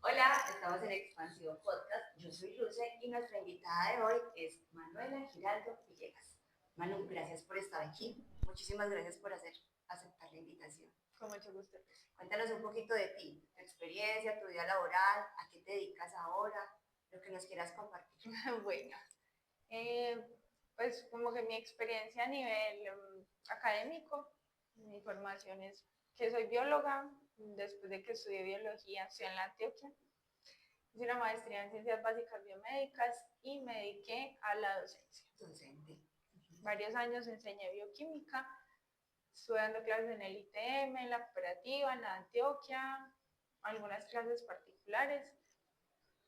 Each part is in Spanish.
Hola, estamos en Expansión Podcast. Yo soy Luce y nuestra invitada de hoy es Manuela Giraldo Villegas. Manu, gracias por estar aquí. Muchísimas gracias por aceptar la invitación. Con mucho gusto. Cuéntanos un poquito de ti, tu experiencia, tu vida laboral, a qué te dedicas ahora, lo que nos quieras compartir. Bueno, eh, pues como que mi experiencia a nivel académico, mi formación es que soy bióloga, después de que estudié biología, estoy en la Antioquia, hice una maestría en ciencias básicas biomédicas y me dediqué a la docencia. Docente. Varios años enseñé bioquímica, estuve dando clases en el ITM, en la cooperativa, en la Antioquia, algunas clases particulares.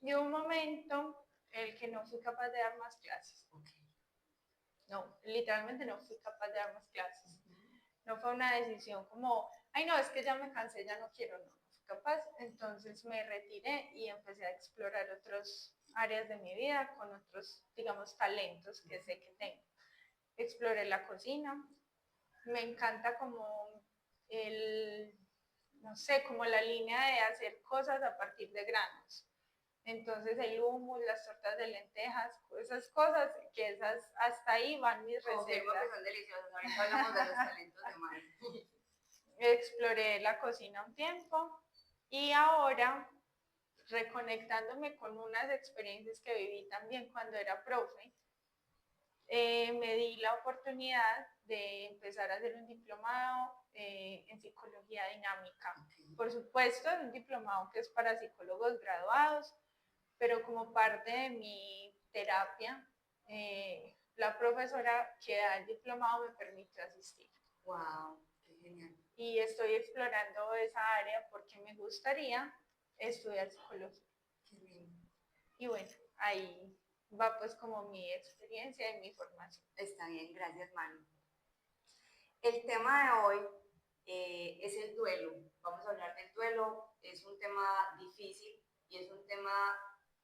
Y hubo un momento en el que no fui capaz de dar más clases. Okay. No, literalmente no fui capaz de dar más clases. No fue una decisión como, ay no, es que ya me cansé, ya no quiero, no fui capaz. Entonces me retiré y empecé a explorar otras áreas de mi vida con otros, digamos, talentos que sé que tengo. Exploré la cocina, me encanta como el, no sé, como la línea de hacer cosas a partir de granos. Entonces el hummus, las tortas de lentejas, esas cosas, que esas hasta ahí van mis Confirmo que recetas. son deliciosas. Ahorita hablamos de los talentos de Manu. Exploré la cocina un tiempo y ahora reconectándome con unas experiencias que viví también cuando era profe, me di la oportunidad de empezar a hacer un diplomado en psicología dinámica. Por supuesto, es un diplomado que es para psicólogos graduados, pero como parte de mi terapia, la profesora que da el diplomado me permitió asistir. ¡Wow! ¡Qué genial! Y estoy explorando esa área porque me gustaría estudiar psicología. ¡Qué lindo! Y bueno, ahí va pues como mi experiencia y mi formación. Está bien, gracias Manu. El tema de hoy es el duelo. Vamos a hablar del duelo. Es un tema difícil y es un tema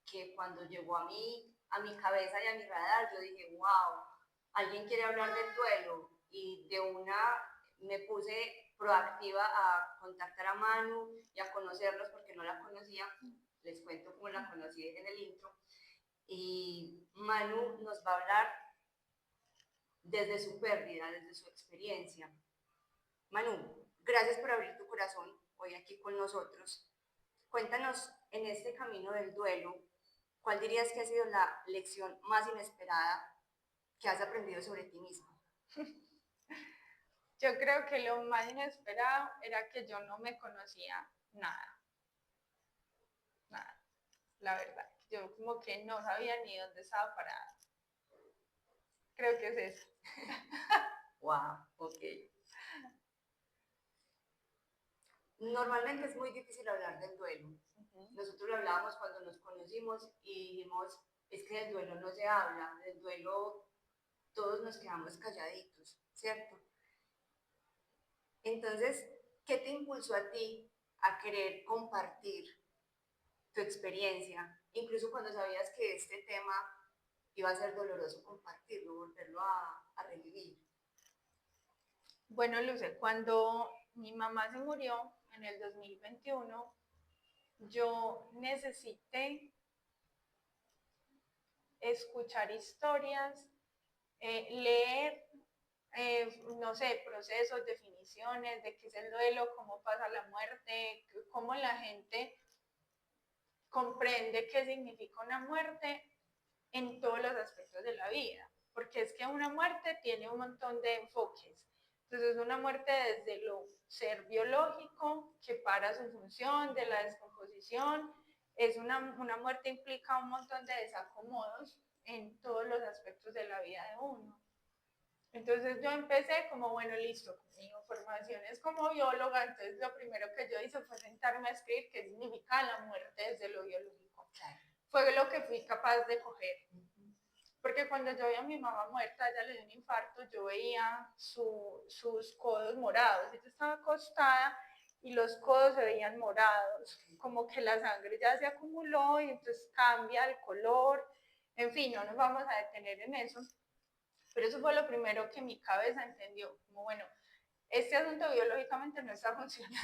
que cuando llegó a mi cabeza y a mi radar, yo dije, wow, alguien quiere hablar del duelo. Y de una me puse proactiva a contactar a Manu y a conocerlos porque no la conocía. Les cuento cómo la conocí en el intro. Y Manu nos va a hablar desde su pérdida, desde su experiencia. Manu, gracias por abrir tu corazón hoy aquí con nosotros. Cuéntanos en este camino del duelo, ¿cuál dirías que ha sido la lección más inesperada que has aprendido sobre ti misma? Yo creo que lo más inesperado era que yo no me conocía nada, nada, la verdad. Yo como que no sabía ni dónde estaba parada. Creo que es eso. Wow, ok. Normalmente es muy difícil hablar del duelo. Nosotros lo hablábamos cuando nos conocimos y dijimos, es que del duelo no se habla, del duelo todos nos quedamos calladitos, ¿cierto? Entonces, ¿qué te impulsó a ti a querer compartir tu experiencia, incluso cuando sabías que este tema iba a ser doloroso compartirlo, volverlo a revivir? Bueno, Luce, cuando mi mamá se murió en el 2021, yo necesité escuchar historias, leer, no sé, procesos, definiciones de qué es el duelo, cómo pasa la muerte, cómo la gente comprende qué significa una muerte en todos los aspectos de la vida, porque es que una muerte tiene un montón de enfoques. Entonces, una muerte desde lo ser biológico, que para su función, de la descomposición, es una muerte implica un montón de desacomodos en todos los aspectos de la vida de uno. Entonces yo empecé como, bueno, listo, mi formación es como bióloga, entonces lo primero que yo hice fue sentarme a escribir qué significa la muerte desde lo biológico. Fue lo que fui capaz de coger. Porque cuando yo veía a mi mamá muerta, ella le dio un infarto, yo veía sus codos morados. Ella estaba acostada y los codos se veían morados, como que la sangre ya se acumuló y entonces cambia el color. En fin, no nos vamos a detener en eso. Pero eso fue lo primero que mi cabeza entendió, como bueno, este asunto biológicamente no está funcionando.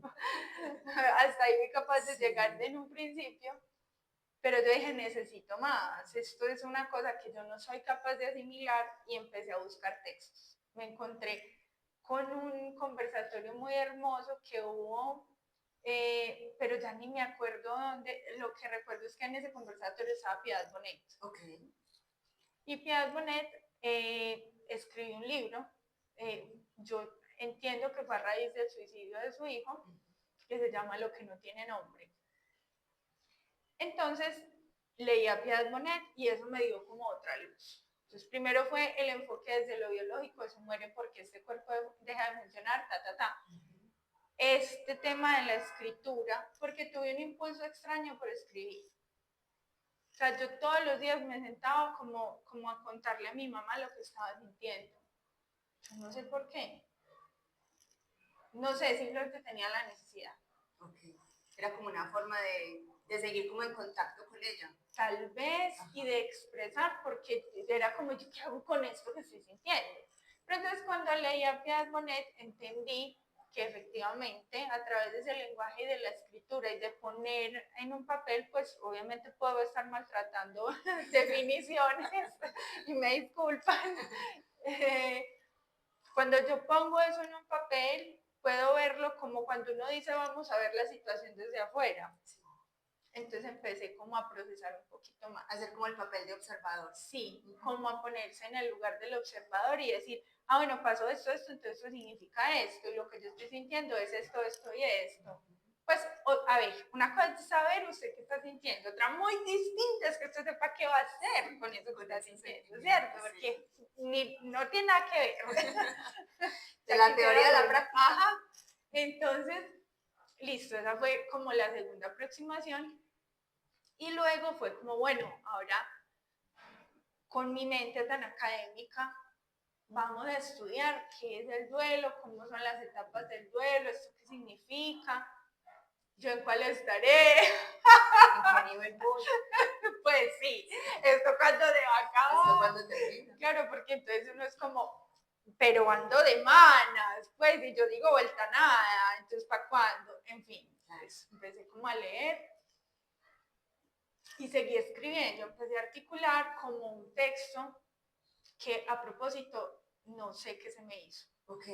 Hasta ahí fui capaz de llegar en un principio, pero yo dije, necesito más, esto es una cosa que yo no soy capaz de asimilar y empecé a buscar textos. Me encontré con un conversatorio muy hermoso que hubo, pero ya ni me acuerdo dónde, lo que recuerdo es que en ese conversatorio estaba Piedad Bonet. Okay. Y Piedad Bonet escribió un libro, yo entiendo que fue a raíz del suicidio de su hijo, que se llama Lo que no tiene nombre. Entonces leí a Piedad Bonet y eso me dio como otra luz. Entonces primero fue el enfoque desde lo biológico, eso muere porque este cuerpo deja de funcionar, Este tema de la escritura, porque tuve un impulso extraño por escribir. O sea, yo todos los días me sentaba como a contarle a mi mamá lo que estaba sintiendo. Yo no sé por qué. No sé, simplemente tenía la necesidad. Okay. Era como una forma de seguir como en contacto con ella. Tal vez, y de expresar, porque era como, ¿yo qué hago con esto que estoy sintiendo? Pero entonces cuando leí a Piedad Bonet, entendí que efectivamente a través de ese lenguaje y de la escritura y de poner en un papel, pues obviamente puedo estar maltratando definiciones y me disculpan. Cuando yo pongo eso en un papel, puedo verlo como cuando uno dice vamos a ver la situación desde afuera. Entonces empecé como a procesar un poquito más. Hacer como el papel de observador. Sí, como a ponerse en el lugar del observador y decir, ah, bueno, pasó esto, entonces esto significa esto, y lo que yo estoy sintiendo es esto, esto y esto. Pues, a ver, una cosa es saber usted qué está sintiendo, otra muy distinta es que usted sepa qué va a hacer con eso que está sintiendo, ¿cierto? Porque no tiene nada que ver. De la teoría a la práctica. Ajá. Entonces, listo, esa fue como la segunda aproximación. Y luego fue como, bueno, ahora con mi mente tan académica, vamos a estudiar qué es el duelo, cómo son las etapas del duelo, esto qué significa, yo en cuál estaré. ¿En qué nivel voy? Pues sí, esto cuando se va a acabar. Esto cuando termina. Claro, porque entonces uno es como, pero ando de manas, pues, y yo digo vuelta nada, entonces ¿para cuándo? En fin, pues, empecé como a leer y seguí escribiendo, empecé a articular como un texto que a propósito no sé qué se me hizo,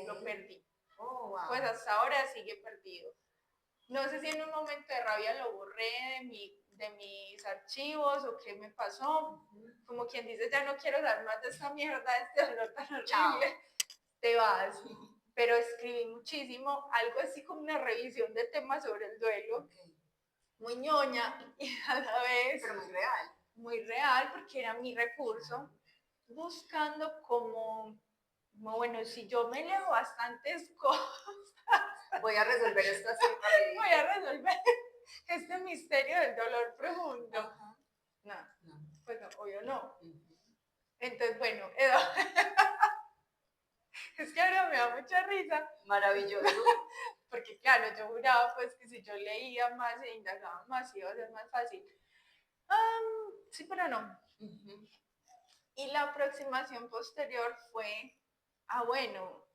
lo perdí. Oh, wow. Pues hasta ahora sigue perdido. No sé si en un momento de rabia lo borré de mis archivos o qué me pasó. Como quien dice, ya no quiero dar más de esta mierda, este dolor tan horrible. Chao. Te vas. Pero escribí muchísimo, algo así como una revisión de temas sobre el duelo. Muy ñoña y a la vez... Pero muy real. Muy real porque era mi recurso. Buscando como, bueno, si yo me leo bastantes cosas, voy a resolver esto así. voy a resolver este misterio del dolor profundo. Ajá. No, pues no, obvio no. Uh-huh. Entonces, bueno, es que ahora me da mucha risa. Maravilloso. Porque claro, yo juraba pues que si yo leía más e indagaba más iba a ser más fácil. Sí, pero no. Uh-huh. Y la aproximación posterior fue, bueno,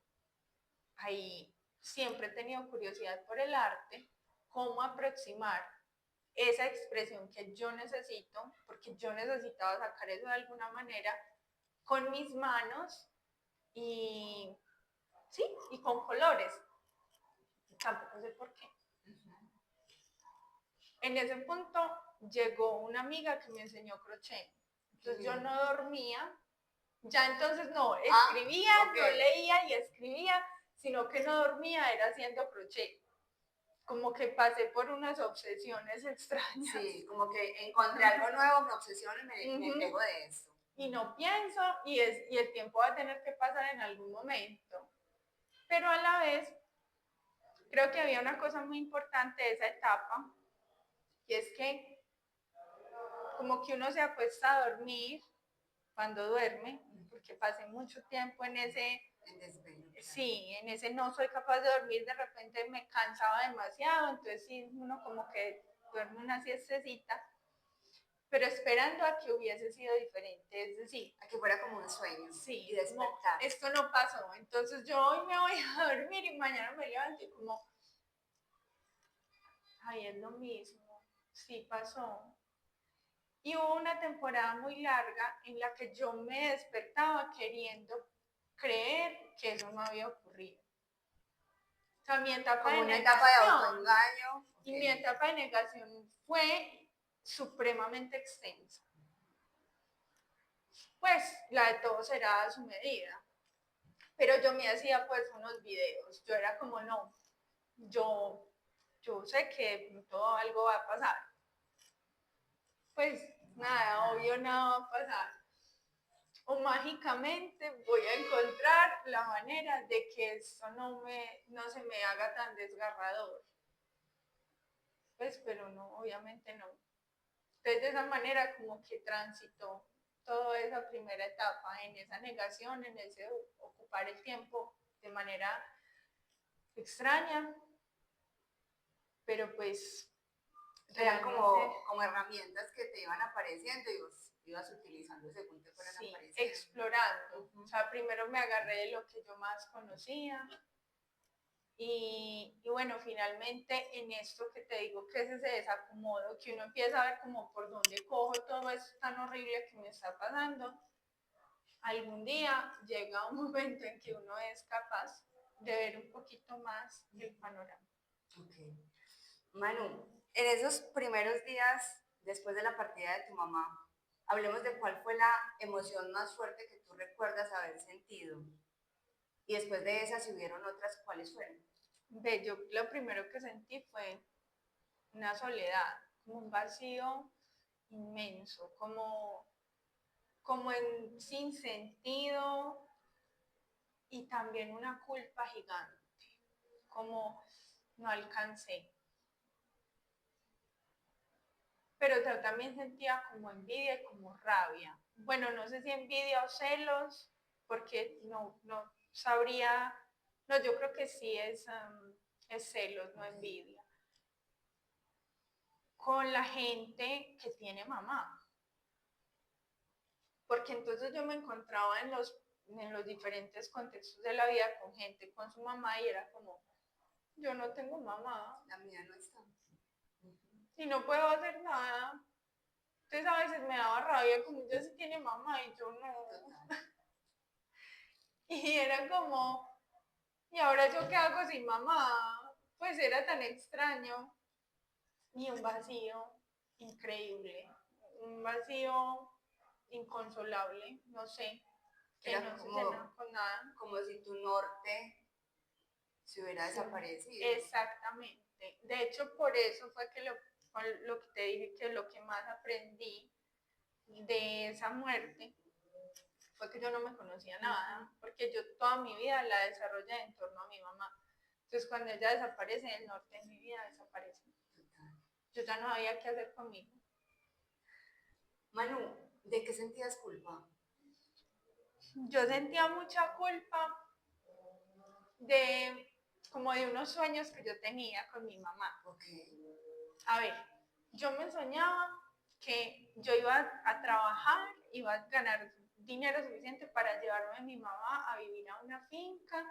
ahí siempre he tenido curiosidad por el arte, cómo aproximar esa expresión que yo necesito, porque yo necesitaba sacar eso de alguna manera, con mis manos y, sí, y con colores. Tampoco sé por qué. Uh-huh. En ese punto llegó una amiga que me enseñó crochet. Entonces yo no dormía, ya entonces no escribía, okay. no leía y escribía, sino que no dormía, era haciendo crochet. Como que pasé por unas obsesiones extrañas. Sí, como que encontré algo nuevo, me obsesiono y me pego de esto. Y no pienso, y el tiempo va a tener que pasar en algún momento. Pero a la vez, creo que había una cosa muy importante de esa etapa, y es que como que uno se acuesta a dormir cuando duerme, porque pasé mucho tiempo en ese... Sí, en ese no soy capaz de dormir, de repente me cansaba demasiado, entonces sí, uno como que duerme una siestecita, pero esperando a que hubiese sido diferente, es decir, a que fuera como un sueño. Sí, y despertar. Esto no pasó, entonces yo hoy me voy a dormir y mañana me levanto y como, Ahí es lo mismo, sí pasó. Y hubo una temporada muy larga en la que yo me despertaba queriendo creer que eso no había ocurrido. O sea, mi etapa Como de una etapa de negación, autoengaño. y mi etapa de negación fue supremamente extensa. Pues la de todo será a su medida. Pero yo me hacía pues unos videos, yo era como no, yo, yo sé que todo algo va a pasar. Pues nada, obvio nada va a pasar. O mágicamente voy a encontrar la manera de que esto no se me haga tan desgarrador. Pues, pero no, obviamente no. Entonces, de esa manera como que transitó toda esa primera etapa, en esa negación, en ese ocupar el tiempo de manera extraña, pero pues Eran realmente como herramientas que te iban apareciendo y vos ibas utilizando según te fueran sí, apareciendo. explorando. O sea, primero me agarré de lo que yo más conocía. Y bueno, finalmente en esto que te digo que es ese desacomodo, que uno empieza a ver como por dónde cojo todo esto tan horrible que me está pasando, algún día llega un momento en que uno es capaz de ver un poquito más el panorama. Okay. Manu, en esos primeros días después de la partida de tu mamá, hablemos de cuál fue la emoción más fuerte que tú recuerdas haber sentido. Y después de esas, si hubieron otras, ¿cuáles fueron? Ve, yo lo primero que sentí fue una soledad, como un vacío inmenso, como en sin sentido y también una culpa gigante, como no alcancé. Pero yo también sentía como envidia y como rabia. Bueno, no sé si envidia o celos, porque no sabría, no, yo creo que sí es celos, no envidia. Con la gente que tiene mamá. Porque entonces yo me encontraba en los diferentes contextos de la vida con gente con su mamá y era como, yo no tengo mamá. La mía no está. Y no puedo hacer nada. Entonces a veces me daba rabia, como ella sí tiene mamá y yo no. Total. Y era como, ¿y ahora yo qué hago sin mamá? Pues era tan extraño y un vacío increíble, un vacío inconsolable, no sé, que Era no se llena con nada. como si tu norte se hubiera Sí, desaparecido. exactamente. De hecho, por eso fue que lo que te dije, que lo que más aprendí de esa muerte fue que yo no me conocía nada, porque yo toda mi vida la desarrollé en torno a mi mamá. Entonces, cuando ella desaparece, el norte de mi vida desaparece. Total. Yo ya no sabía qué hacer conmigo. Manu, ¿de qué sentías culpa? Yo sentía mucha culpa de como de unos sueños que yo tenía con mi mamá. Okay. A ver, yo me soñaba que yo iba a trabajar, iba a ganar dinero suficiente para llevarme a mi mamá a vivir a una finca,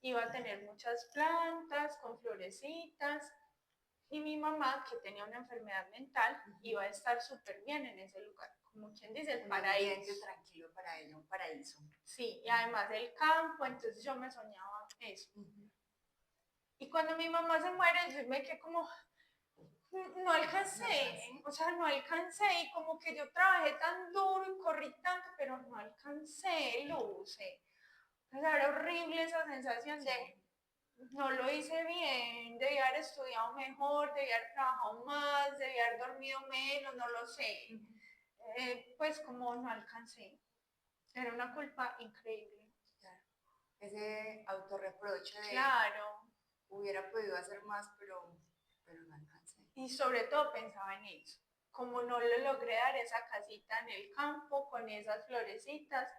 iba a tener muchas plantas con florecitas y mi mamá, que tenía una enfermedad mental, iba a estar súper bien en ese lugar, como quien dice, el Un paraíso. ambiente tranquilo para ella, un paraíso. Sí, y además el campo, entonces yo me soñaba eso. Y cuando mi mamá se muere, yo me quedé como, no alcancé, o sea, no alcancé y como que yo trabajé tan duro y corrí tanto, pero no alcancé, Luce. O sea, era horrible esa sensación de no lo hice bien, debía haber estudiado mejor, debía haber trabajado más, debía haber dormido menos, no lo sé. Pues como no alcancé. Era una culpa increíble. Claro. Ese autorreproche de Claro. hubiera podido hacer más, pero no alcancé. Y sobre todo pensaba en eso. Como no le logré dar esa casita en el campo con esas florecitas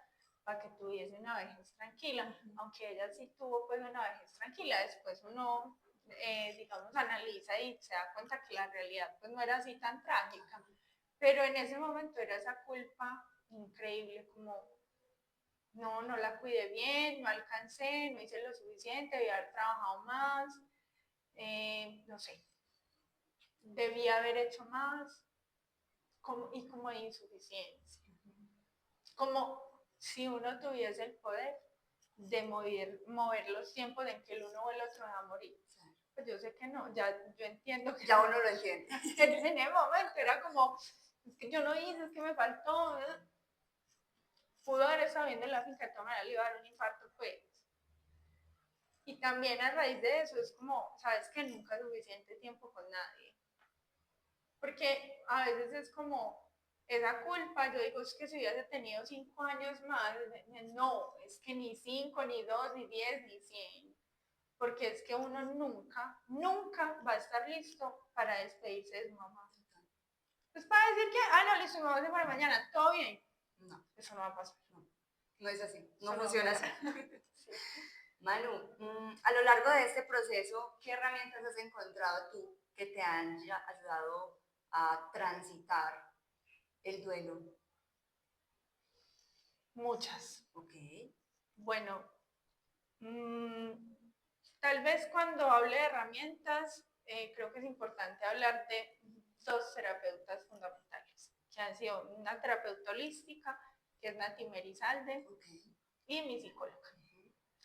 para que tuviese una vejez tranquila, aunque ella sí tuvo pues una vejez tranquila, después uno, digamos, analiza y se da cuenta que la realidad pues no era así tan trágica, pero en ese momento era esa culpa increíble, como no la cuidé bien, no alcancé, no hice lo suficiente, debía haber trabajado más, no sé, debía haber hecho más, y como de insuficiencia. Como si uno tuviese el poder de mover los tiempos en que el uno o el otro va a morir. Pues yo sé que no, ya yo entiendo que ya uno lo entiende. en el momento era como, es que yo no hice, es que me faltó, ¿verdad? Pudo haber estado viendo en la finca, de todas maneras le iba a dar un infarto, pues. Y también a raíz de eso es como, sabes que nunca es suficiente tiempo con nadie. Porque a veces es como esa culpa, yo digo, es que si hubiese tenido 5 años más, no, es que ni 5, ni 2, ni 10, ni 100. Porque es que uno nunca, nunca va a estar listo para despedirse de su mamá. Pues para decir que, no, listo, me voy a hacer para mañana, todo bien. No. Eso no va a pasar. No es así, no Eso funciona no así. Sí. Manu, a lo largo de este proceso, ¿qué herramientas has encontrado tú que te han ayudado a transitar el duelo? Muchas. Ok. Bueno, tal vez cuando hable de herramientas, creo que es importante hablar de 2 terapeutas fundamentales, que han sido una terapeuta holística, que es Nati Merizalde, y mi psicóloga,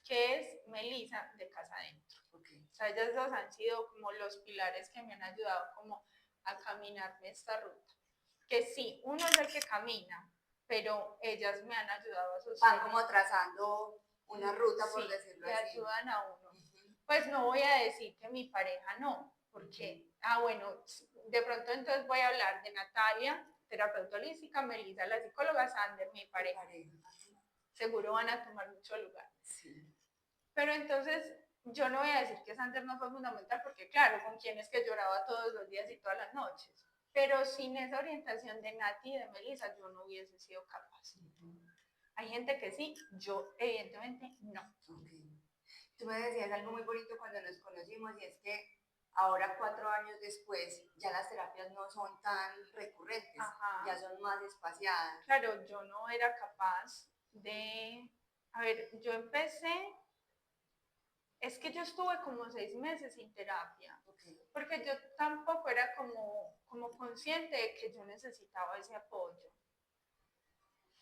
que es Melisa de Casa Adentro. O sea, ellas dos han sido como los pilares que me han ayudado como a caminarme esta ruta. Que sí, uno es el que camina, pero ellas me han ayudado a sostener. Van como trazando una ruta, por decirlo así. Le ayudan a uno. Pues no voy a decir que mi pareja no, porque, bueno, de pronto entonces voy a hablar de Natalia, terapeuta holística, Melisa, la psicóloga, Sander, mi pareja. Seguro van a tomar mucho lugar. Sí. Pero entonces yo no voy a decir que Sander no fue fundamental, porque claro, con quien es que lloraba todos los días y todas las noches. Pero sin esa orientación de Nati y de Melisa, yo no hubiese sido capaz. Hay gente que sí, yo evidentemente no. Tú me decías algo muy bonito cuando nos conocimos, y es que ahora, 4 años después, ya las terapias no son tan recurrentes. Ajá. Ya son más espaciadas. Claro, yo no era capaz de... A ver, yo empecé... Es que yo estuve como 6 meses sin terapia, porque yo tampoco era como consciente de que yo necesitaba ese apoyo.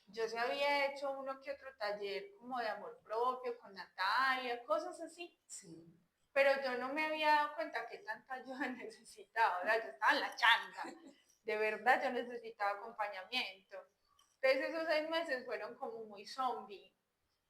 Yo se había hecho uno que otro taller como de amor propio con Natalia, cosas así. Sí. Pero yo no me había dado cuenta que tanta ayuda necesitaba. O sea, yo estaba en la changa. De verdad, yo necesitaba acompañamiento. Entonces esos 6 meses fueron como muy zombie.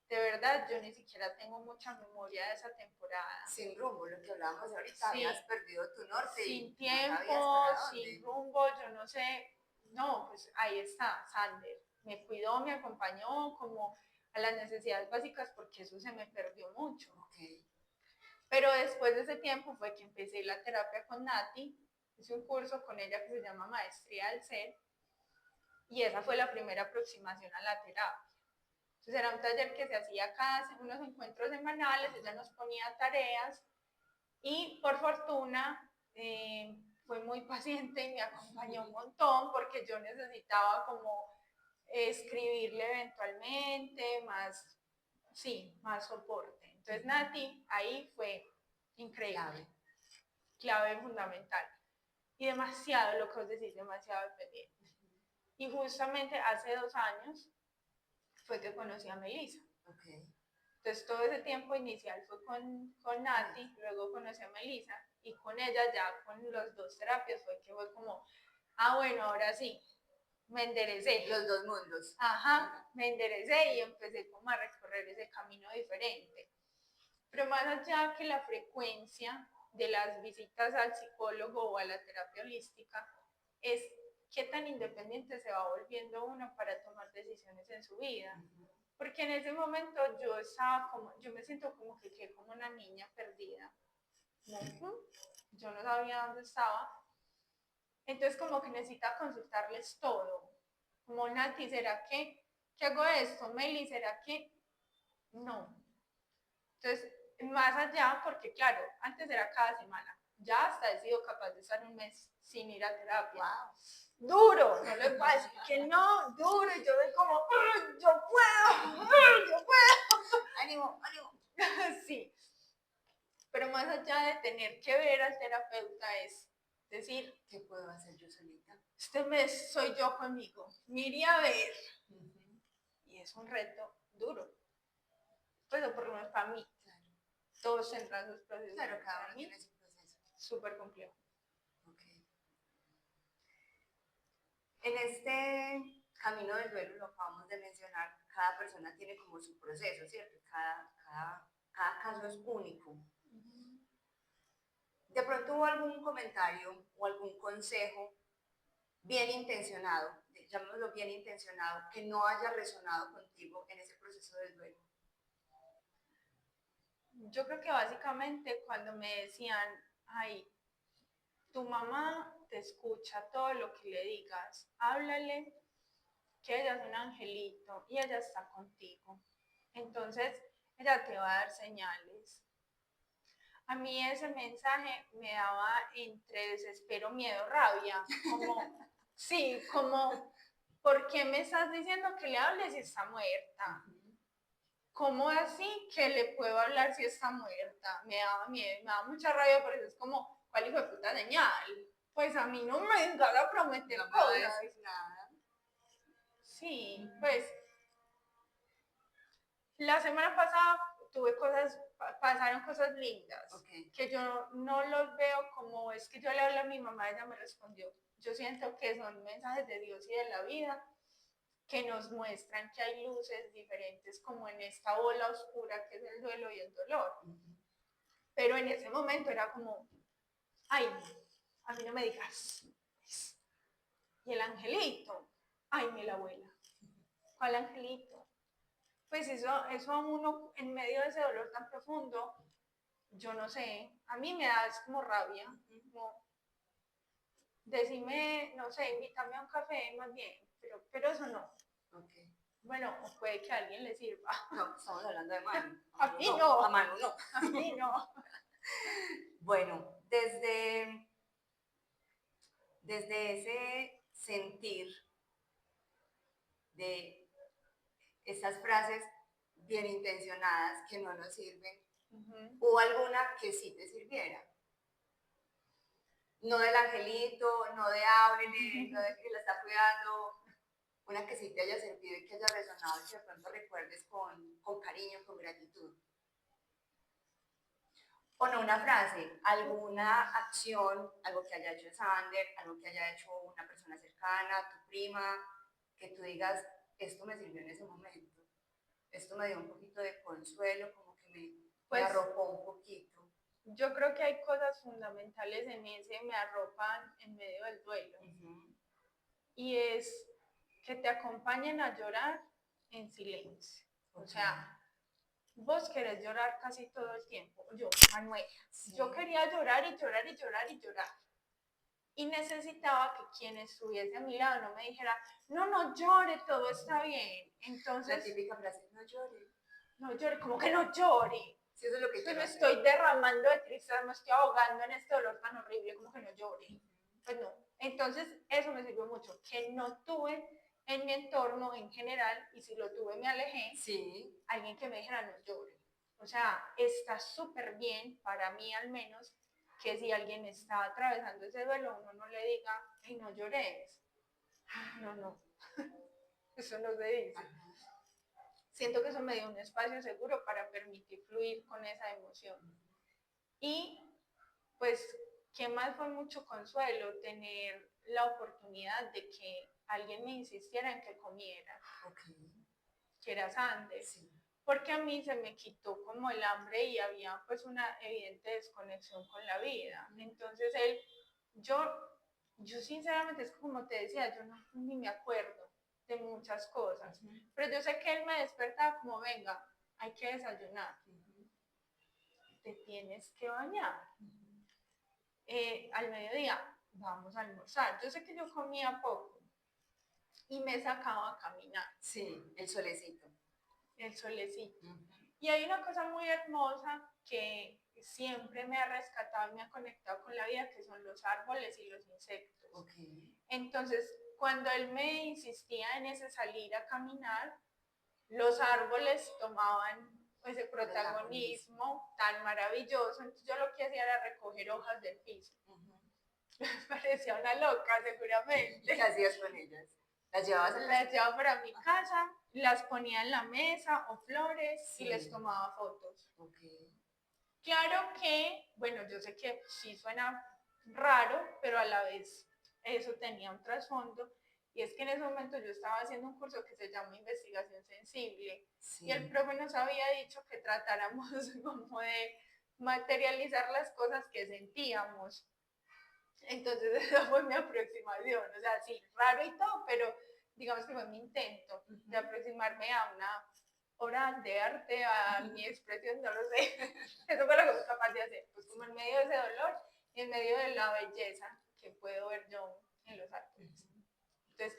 De verdad, yo ni siquiera tengo mucha memoria de esa temporada. Sin rumbo, lo que hablábamos ahorita, sí. Habías perdido tu norte. Sin tiempo, sin rumbo, yo no sé. No, pues ahí está, Sander. Me cuidó, me acompañó como a las necesidades básicas, porque eso se me perdió mucho. Okay. Pero después de ese tiempo fue que empecé la terapia con Nati. Hice un curso con ella que se llama Maestría del Ser. Y esa fue la primera aproximación a la terapia. Entonces era un taller que se hacía unos encuentros semanales, ella nos ponía tareas y por fortuna fue muy paciente y me acompañó un montón, porque yo necesitaba como escribirle eventualmente, más soporte. Entonces Nati ahí fue increíble, clave fundamental. Y demasiado, lo que os decís, demasiado dependiente. Y justamente hace 2 años fue que conocí a Melisa. Entonces todo ese tiempo inicial fue con Nati, luego conocí a Melisa, y con ella ya con las 2 terapias fue que fue como, bueno, ahora sí, me enderecé. Los 2 mundos. Ajá, me enderecé y empecé como a recorrer ese camino diferente. Pero más allá que la frecuencia de las visitas al psicólogo o a la terapia holística, es qué tan independiente se va volviendo uno para tomar decisiones en su vida. Porque en ese momento yo me siento como que quedé como una niña perdida. Yo no sabía dónde estaba. Entonces como que necesitaba consultarles todo. Como, Nati, ¿será que hago esto? Meli, ¿será que? No. Entonces, más allá, porque claro, antes era cada semana. Ya hasta he sido capaz de estar un mes sin ir a terapia. Wow. Duro, no les voy a decir que no, duro, y yo soy como, yo puedo, yo puedo. Ánimo, ánimo. Sí, pero más allá de tener que ver al terapeuta es Decir, ¿qué puedo hacer yo solita? este mes soy yo conmigo, mire a ver. Y es un reto duro. Pues por lo menos para mí. Claro. Todos tendrán sus procesos. Claro, cada uno tiene su proceso. Súper complejo. Okay. En este camino del duelo, lo acabamos de mencionar, cada persona tiene como su proceso, ¿cierto? Cada caso es único. De pronto hubo algún comentario o algún consejo bien intencionado, llamémoslo bien intencionado, que no haya resonado contigo en ese proceso del duelo. Yo creo que básicamente cuando me decían, ay, tu mamá te escucha todo lo que le digas, háblale que ella es un angelito y ella está contigo. Entonces, ella te va a dar señales. A mí ese mensaje me daba entre desespero, miedo, rabia, como, sí, como, ¿por qué me estás diciendo que le hables si está muerta? ¿Cómo así que le puedo hablar si está muerta? Me daba miedo, me daba mucha rabia, por eso es como, ¿cuál hijo de puta señal? Pues a mí no me vengan a prometer no cosas. No decir nada. Sí, pues la semana pasada pasaron cosas lindas, que yo no los veo como es que yo le hablé a mi mamá, ella me respondió. Yo siento que son mensajes de Dios y de la vida que nos muestran que hay luces diferentes como en esta ola oscura que es el duelo y el dolor. Pero en ese momento era como, ay, a mí no me digas. Y el angelito, ay, mi abuela. ¿Cuál angelito? Pues eso a uno en medio de ese dolor tan profundo, yo no sé, a mí me da como rabia, como decime, no sé, invítame a un café más bien, pero eso no. Okay. Bueno, puede que a alguien le sirva. No, estamos hablando de Manu. A mí no. A Manu no. A mí no. Bueno, desde ese sentir de esas frases bien intencionadas que no nos sirven, ¿hubo alguna que sí te sirviera? No del angelito, no de háblele, no de que la está cuidando, una que sí te haya servido y que haya resonado y que de pronto recuerdes con cariño, con gratitud. O no una frase, alguna acción, algo que haya hecho Sander, algo que haya hecho una persona cercana, tu prima, que tú digas, esto me sirvió en ese momento, esto me dio un poquito de consuelo, como que me arropó un poquito. Yo creo que hay cosas fundamentales en ese me arropan en medio del duelo. Y es que te acompañen a llorar en silencio. O sea, vos querés llorar casi todo el tiempo. Yo, Manuela, yo quería llorar y llorar y llorar y llorar. Y necesitaba que quien estuviese a mi lado no me dijera, no llore, todo está bien. Entonces, la típica frase, no llore. No llore, como que no llore. Sí, eso es lo que me estoy derramando de tristeza, me estoy ahogando en este dolor tan horrible, como que no llore. Pues no. Entonces, eso me sirvió mucho, que no tuve en mi entorno en general, y si lo tuve me alejé, alguien que me dijera no llore. O sea, está súper bien, para mí al menos, que si alguien está atravesando ese duelo, uno no le diga, ay, no llores. No. Eso no se dice. Siento que eso me dio un espacio seguro para permitir fluir con esa emoción. Y pues, ¿qué más fue mucho consuelo? Tener la oportunidad de que alguien me insistiera en que comiera, que era Sander. Porque a mí se me quitó como el hambre y había pues una evidente desconexión con la vida. Entonces yo sinceramente, es como te decía, yo ni me acuerdo de muchas cosas, pero yo sé que él me despertaba como, venga, hay que desayunar, te tienes que bañar, al mediodía vamos a almorzar. Yo sé que yo comía poco y me sacaba a caminar. Sí, el solecito. El solecito. Y hay una cosa muy hermosa que siempre me ha rescatado y me ha conectado con la vida, que son los árboles y los insectos. Entonces, cuando él me insistía en ese salir a caminar, los árboles tomaban ese protagonismo tan maravilloso. Entonces yo lo que hacía era recoger hojas del piso. Parecía una loca, seguramente. ¿Qué hacías con ellas? ¿Las llevabas a casa? Las llevaba para mi casa, las ponía en la mesa o flores y les Sí. tomaba fotos. Ok. Claro que, bueno, yo sé que sí suena raro, pero a la vez eso tenía un trasfondo. Y es que en ese momento yo estaba haciendo un curso que se llama Investigación Sensible. Sí. Y el profe nos había dicho que tratáramos como de materializar las cosas que sentíamos. Entonces esa fue mi aproximación. O sea, sí, raro y todo, pero digamos que fue mi intento de aproximarme a una obra de arte, a mi expresión, no lo sé. Eso fue lo que fui capaz de hacer, pues como en medio de ese dolor y en medio de la belleza que puedo ver yo en los árboles. Entonces,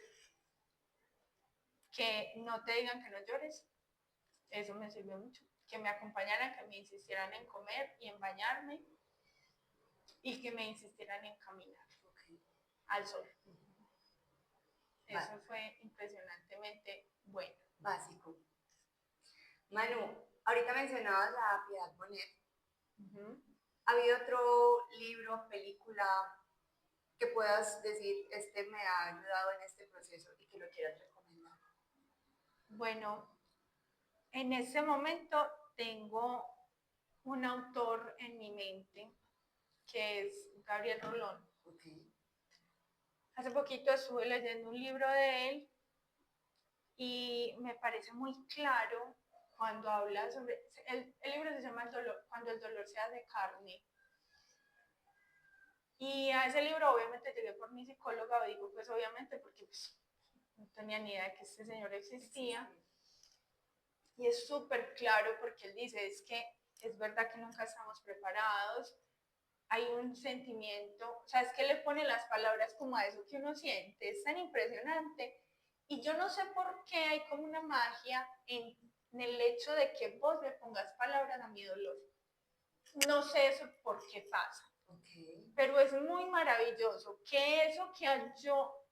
que no te digan que no llores, eso me sirvió mucho. Que me acompañaran, que me insistieran en comer y en bañarme y que me insistieran en caminar al sol. Eso fue impresionantemente bueno. Básico. Manu, ahorita mencionabas a Piedad Bonet. ¿Ha habido otro libro, película que puedas decir, este me ha ayudado en este proceso y que lo quieras recomendar? Bueno, en ese momento tengo un autor en mi mente que es Gabriel Rolón. Okay. Hace poquito estuve leyendo un libro de él y me parece muy claro cuando habla sobre, el libro se llama Cuando el dolor se hace carne. Y a ese libro obviamente llegué por mi psicóloga, digo pues obviamente porque pues, no tenía ni idea de que este señor existía. Y es súper claro porque él dice, es que es verdad que nunca estamos preparados, hay un sentimiento, o sea, es que le pone las palabras como a eso que uno siente, es tan impresionante. Y yo no sé por qué hay como una magia en el hecho de que vos le pongas palabras a mi dolor. No sé eso por qué pasa. Okay. Pero es muy maravilloso que eso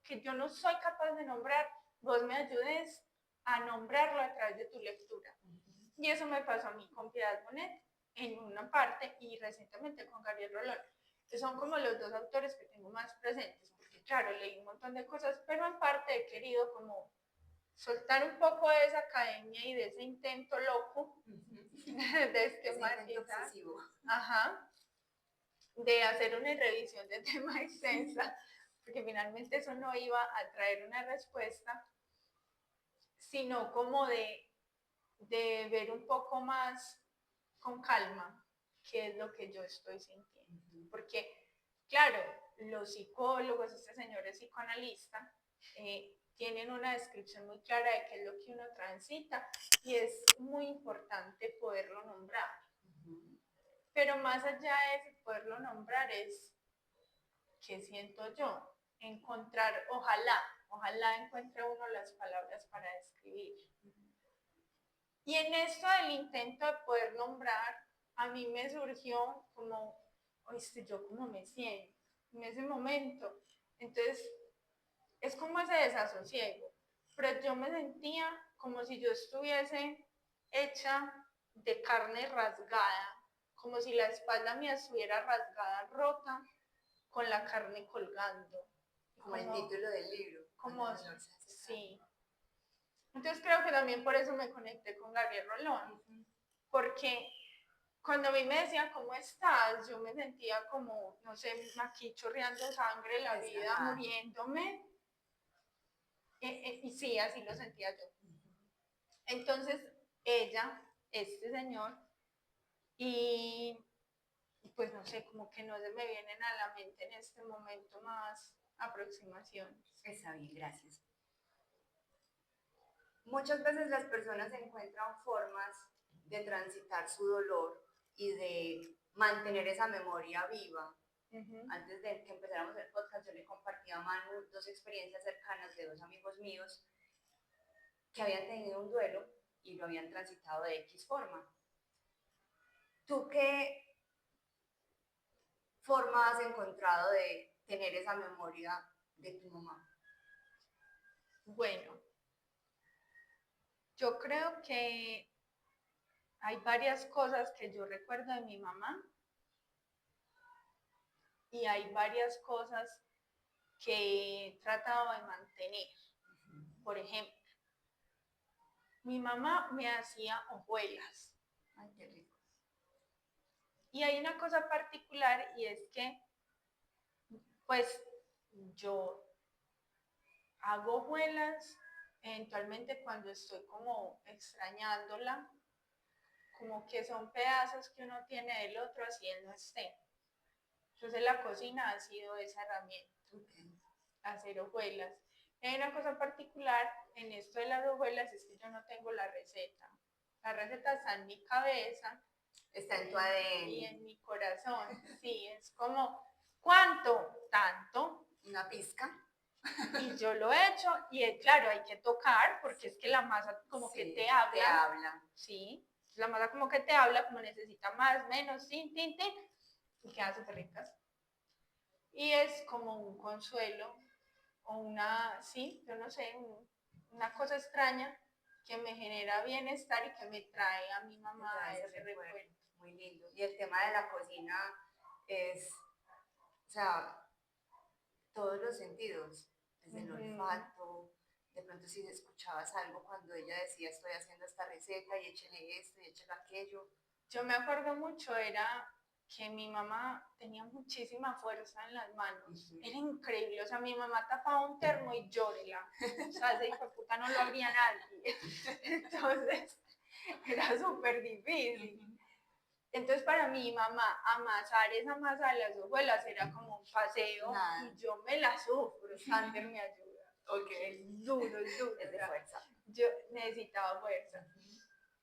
que yo no soy capaz de nombrar, vos me ayudes a nombrarlo a través de tu lectura. Y eso me pasó a mí con Piedad Bonet en una parte y recientemente con Gabriel Rolón, que son como los dos autores que tengo más presentes, porque claro, leí un montón de cosas, pero en parte he querido como soltar un poco de esa academia y de ese intento loco de esquematizar. Ajá, de hacer una revisión de tema extensa, porque finalmente eso no iba a traer una respuesta, sino como de ver un poco más con calma qué es lo que yo estoy sintiendo. Porque, claro, los psicólogos, este señor es psicoanalista, tienen una descripción muy clara de qué es lo que uno transita y es muy importante poderlo nombrar. Pero más allá de poderlo nombrar es qué siento yo, encontrar, ojalá encuentre uno las palabras para describir. Y en esto del intento de poder nombrar, a mí me surgió como, oíste, yo cómo me siento en ese momento. Entonces, es como ese desasosiego, pero yo me sentía como si yo estuviese hecha de carne rasgada, como si la espalda mía estuviera rasgada, rota, con la carne colgando. Como el título del libro. Como, sí. Entonces creo que también por eso me conecté con Gabriel Rolón, porque cuando a mí me decían, ¿cómo estás? Yo me sentía como, no sé, aquí chorreando sangre, la vida, muriéndome. Y sí, así lo sentía yo. Entonces, este señor, y pues no sé, como que no se me vienen a la mente en este momento más aproximaciones. Está bien, gracias. Muchas veces las personas encuentran formas de transitar su dolor y de mantener esa memoria viva. Antes de que empezáramos el podcast, yo le compartí a Manu dos experiencias cercanas de dos amigos míos que habían tenido un duelo y lo habían transitado de X forma. ¿Tú qué forma has encontrado de tener esa memoria de tu mamá? Bueno, yo creo que hay varias cosas que yo recuerdo de mi mamá y hay varias cosas que he tratado de mantener. Por ejemplo, mi mamá me hacía hojuelas. Ay, qué rico. Y hay una cosa particular y es que, pues, yo hago hojuelas eventualmente cuando estoy como extrañándola, como que son pedazos que uno tiene del otro así él no esté. Entonces la cocina ha sido esa herramienta, hacer hojuelas. Hay una cosa particular en esto de las hojuelas, es que yo no tengo la receta. La receta está en mi cabeza. Está en tu ADN. Y en mi corazón, sí, es como, ¿cuánto? Tanto. Una pizca. Y yo lo he hecho, y claro, hay que tocar, porque es que la masa como Sí, que te habla. Te habla. Sí, la masa como que te habla, como necesita más, menos, tin, tin, tin, y quedan súper ricas. Y es como un consuelo, o una, sí, yo no sé, una cosa extraña que me genera bienestar y que me trae a mi mamá ese recuerdo. Muy lindo. Y el tema de la cocina es, o sea, todos los sentidos, desde el olfato, de pronto si escuchabas algo cuando ella decía estoy haciendo esta receta y échele esto y échele aquello. Yo me acuerdo mucho, era que mi mamá tenía muchísima fuerza en las manos. Era increíble, o sea, mi mamá tapaba un termo y llórela. O sea, ese hijo de puta no lo abría nadie. Entonces, era súper difícil. Entonces, para mi mamá, amasar esa masa de las hojuelas era como un paseo. Y yo me la sufro. Sander me ayuda. Ok. Es duro, es duro. Es de fuerza. Yo necesitaba fuerza.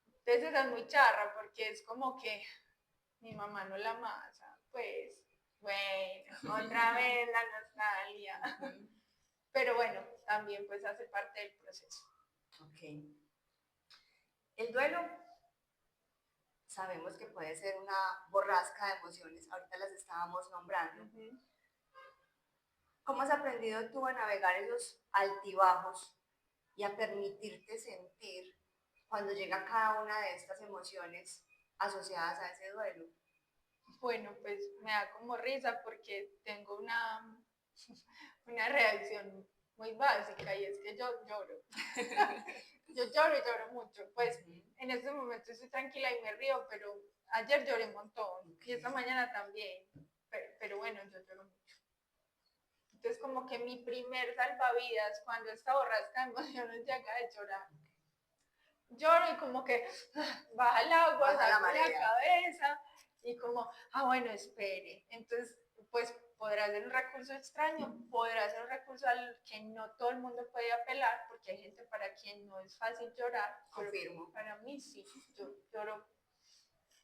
Entonces, esa es muy charra porque es como que mi mamá no la amasa. Pues, bueno, otra vez la nostalgia. Pero bueno, también pues hace parte del proceso. Ok. El duelo sabemos que puede ser una borrasca de emociones, ahorita las estábamos nombrando. ¿Cómo has aprendido tú a navegar esos altibajos y a permitirte sentir cuando llega cada una de estas emociones asociadas a ese duelo? Bueno, pues me da como risa porque tengo una reacción muy básica y es que yo lloro. Yo lloro y lloro mucho. Pues en este momento estoy tranquila y me río, pero ayer lloré un montón y esta mañana también. Pero bueno, yo lloro mucho. Entonces como que mi primer salvavidas cuando esta borrasca de emociones llega de llorar. Lloro y como que baja el agua, saco la cabeza y como, bueno, espere. Entonces, pues podrá ser un recurso extraño, podrá ser un recurso al que no todo el mundo puede apelar, porque hay gente para quien no es fácil llorar. Confirmo. Para mí sí, yo lloro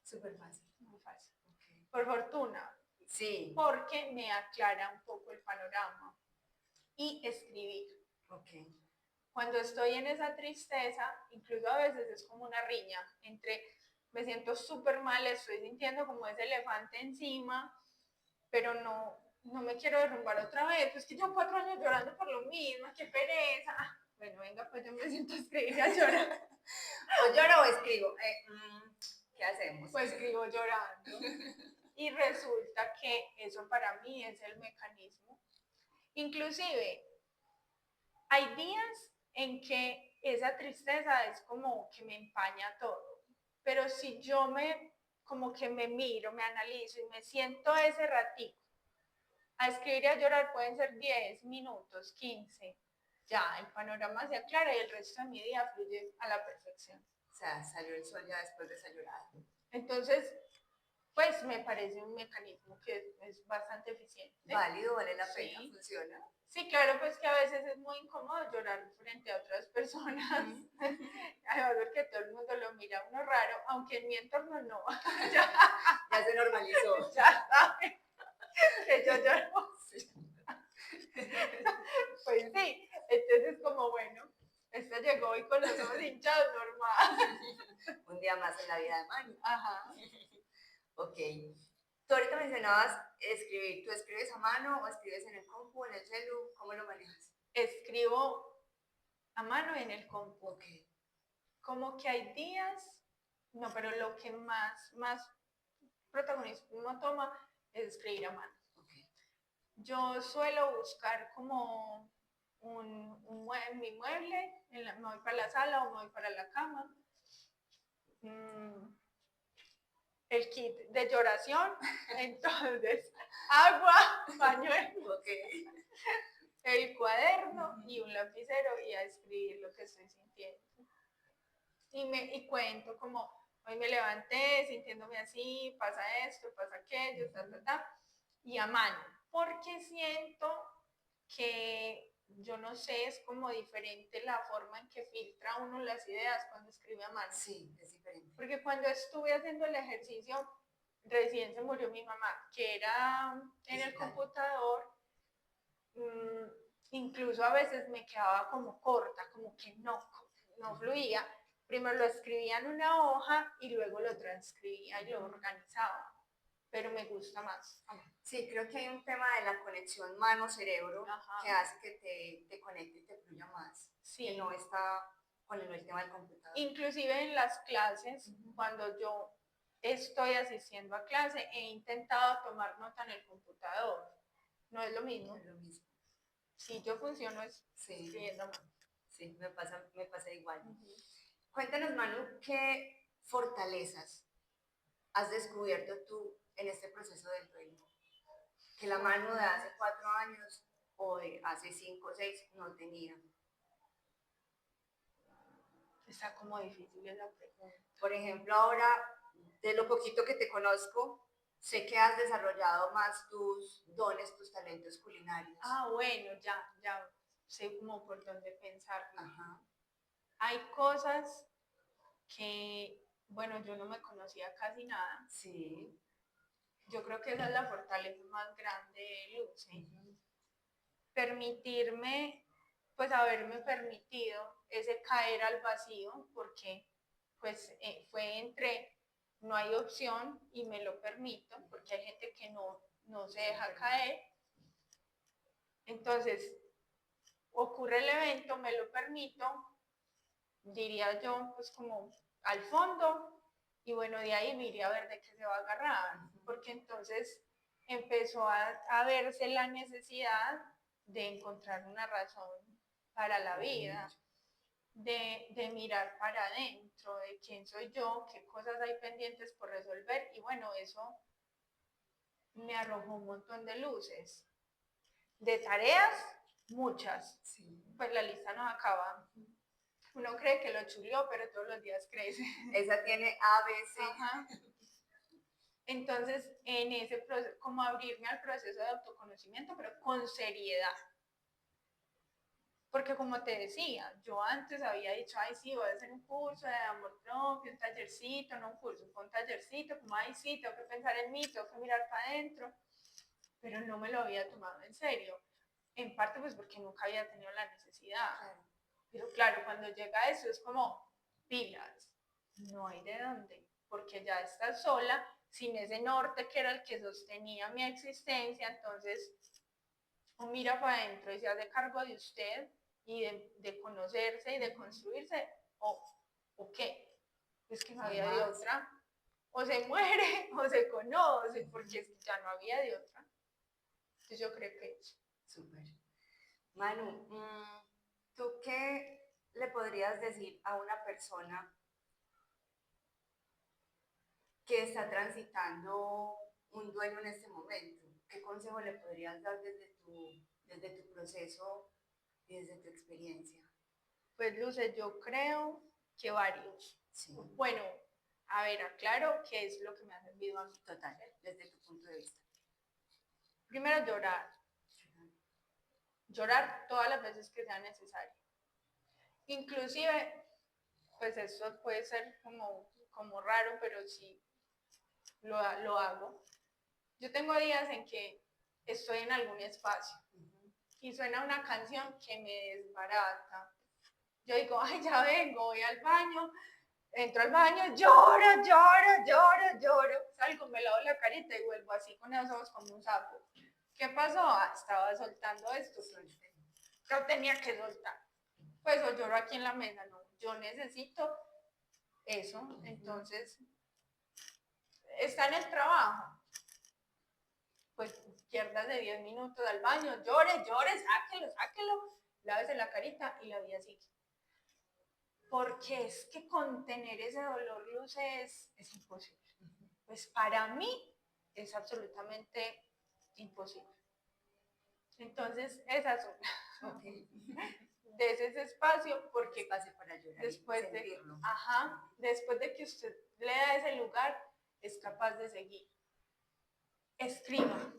súper fácil. Muy fácil. Okay. Por fortuna. Sí. Porque me aclara un poco el panorama. Y escribir. Okay. Cuando estoy en esa tristeza, incluso a veces es como una riña entre me siento súper mal, estoy sintiendo como ese elefante encima, pero no me quiero derrumbar otra vez. Pues que yo 4 años llorando por lo mismo, qué pereza. Bueno, venga, pues yo me siento a escribir y a llorar. O lloro o escribo. ¿Qué hacemos? Pues escribo llorando. Y resulta que eso para mí es el mecanismo. Inclusive, hay días en que esa tristeza es como que me empaña todo. Pero si yo como que me miro, me analizo y me siento ese ratito, a escribir y a llorar pueden ser 10 minutos, 15. Ya, el panorama se aclara y el resto de mi día fluye a la perfección. O sea, salió el sol ya después de esa llorada. Entonces, pues me parece un mecanismo que es bastante eficiente. Válido, vale la pena, funciona. Sí, claro, pues que a veces es muy incómodo llorar frente a otras personas. Además, porque todo el mundo lo mira a uno raro, aunque en mi entorno no. ya se normalizó. Ya saben que yo lloro. Sí. Pues sí, entonces como bueno, esta llegó hoy con los ojos hinchados, normal. Un día más en la vida de Manu. Ajá. Ok. Tú ahorita mencionabas escribir. ¿Tú escribes a mano o escribes en el compu, en el celu? ¿Cómo lo manejas? Escribo a mano y en el compu. Ok. Como que hay días, no, pero lo que más protagonismo toma es escribir a mano. Okay. Yo suelo buscar como mi mueble, me voy para la sala o me voy para la cama. El kit de lloración, entonces agua, pañuelo, Okay. el cuaderno y un lapicero y a escribir lo que estoy sintiendo. Y cuento como, hoy me levanté sintiéndome así, pasa esto, pasa aquello, y a mano, porque siento que, yo no sé, es como diferente la forma en que filtra uno las ideas cuando escribe a mano. Sí, es diferente. Porque cuando estuve haciendo el ejercicio, recién se murió mi mamá, que era en el computador, incluso a veces me quedaba como corta, como que no fluía. Primero lo escribía en una hoja y luego lo transcribía y lo organizaba, pero me gusta más. Sí, creo que hay un tema de la conexión mano-cerebro que hace que te conecte y te fluya más, sí, que no está con el tema del computador. Inclusive en las clases, cuando yo estoy asistiendo a clase, he intentado tomar nota en el computador. No es lo mismo. No es lo mismo. Si yo funciono sí, escribiendo mal. Sí, me pasa igual. Cuéntanos, Manu, ¿qué fortalezas has descubierto tú en este proceso del duelo? Que la Manu de hace 4 años o de hace 5 o 6 no tenía. Está como difícil esa pregunta. Por ejemplo, ahora, de lo poquito que te conozco, sé que has desarrollado más tus dones, tus talentos culinarios. Ah, bueno, ya sé como por dónde pensarlo. Ajá. Hay cosas que, bueno, yo no me conocía casi nada. Sí. Yo creo que esa es la fortaleza más grande de Luce. Permitirme, pues haberme permitido ese caer al vacío, porque pues fue entre no hay opción y me lo permito, porque hay gente que no se deja caer. Entonces, ocurre el evento, me lo permito, diría yo, pues como al fondo, y bueno, de ahí me iría a ver de qué se va a agarrar, porque entonces empezó a verse la necesidad de encontrar una razón para la vida, de mirar para adentro, de quién soy yo, qué cosas hay pendientes por resolver, y bueno, eso me arrojó un montón de luces. De tareas, muchas. Sí. Pues la lista no acaba. Uno cree que lo chuleó, pero todos los días crece. Esa tiene ABC. Ajá. Entonces, en ese proceso, como abrirme al proceso de autoconocimiento, pero con seriedad. Porque como te decía, yo antes había dicho, ay, sí, voy a hacer un curso de amor propio, un tallercito, no un curso, fue un tallercito, como, ay, sí, tengo que pensar en mí, tengo que mirar para adentro, pero no me lo había tomado en serio. En parte, pues, porque nunca había tenido la necesidad. Claro. Pero claro, cuando llega eso es como, pilas, no hay de dónde, porque ya estás sola, sin ese norte que era el que sostenía mi existencia, entonces o mira para adentro y se hace cargo de usted y de conocerse y de construirse, o qué, es que no había de otra, o se muere o se conoce, porque es que ya no había de otra. Entonces yo creo que eso. Súper. Manu, ¿tú qué le podrías decir a una persona que está transitando un duelo en este momento? ¿Qué consejo le podrías dar desde tu proceso y desde tu experiencia? Pues Luce, yo creo que varios. Sí. Bueno, a ver, aclaro qué es lo que me ha servido a mí. Total, desde tu punto de vista. Primero, llorar. Llorar todas las veces que sea necesario. Inclusive, pues eso puede ser como raro, pero sí lo hago. Yo tengo días en que estoy en algún espacio y suena una canción que me desbarata. Yo digo, ay, ya vengo, voy al baño, entro al baño, lloro, salgo, me lavo la carita y vuelvo así con los ojos como un sapo. ¿Qué pasó? Ah, estaba soltando esto, yo tenía que soltar. Pues o lloro aquí en la mesa, no, yo necesito eso, entonces está en el trabajo. pues pierdas de 10 minutos al baño, llore, sáquelo, lávese la carita y la vida sigue. Porque es que contener ese dolor, Luz, es imposible. Pues para mí es absolutamente imposible. Entonces, esas son. Okay. Des ese espacio porque Espacio para llorar después y sentirlo. después de que usted le da ese lugar, es capaz de seguir. Escriba.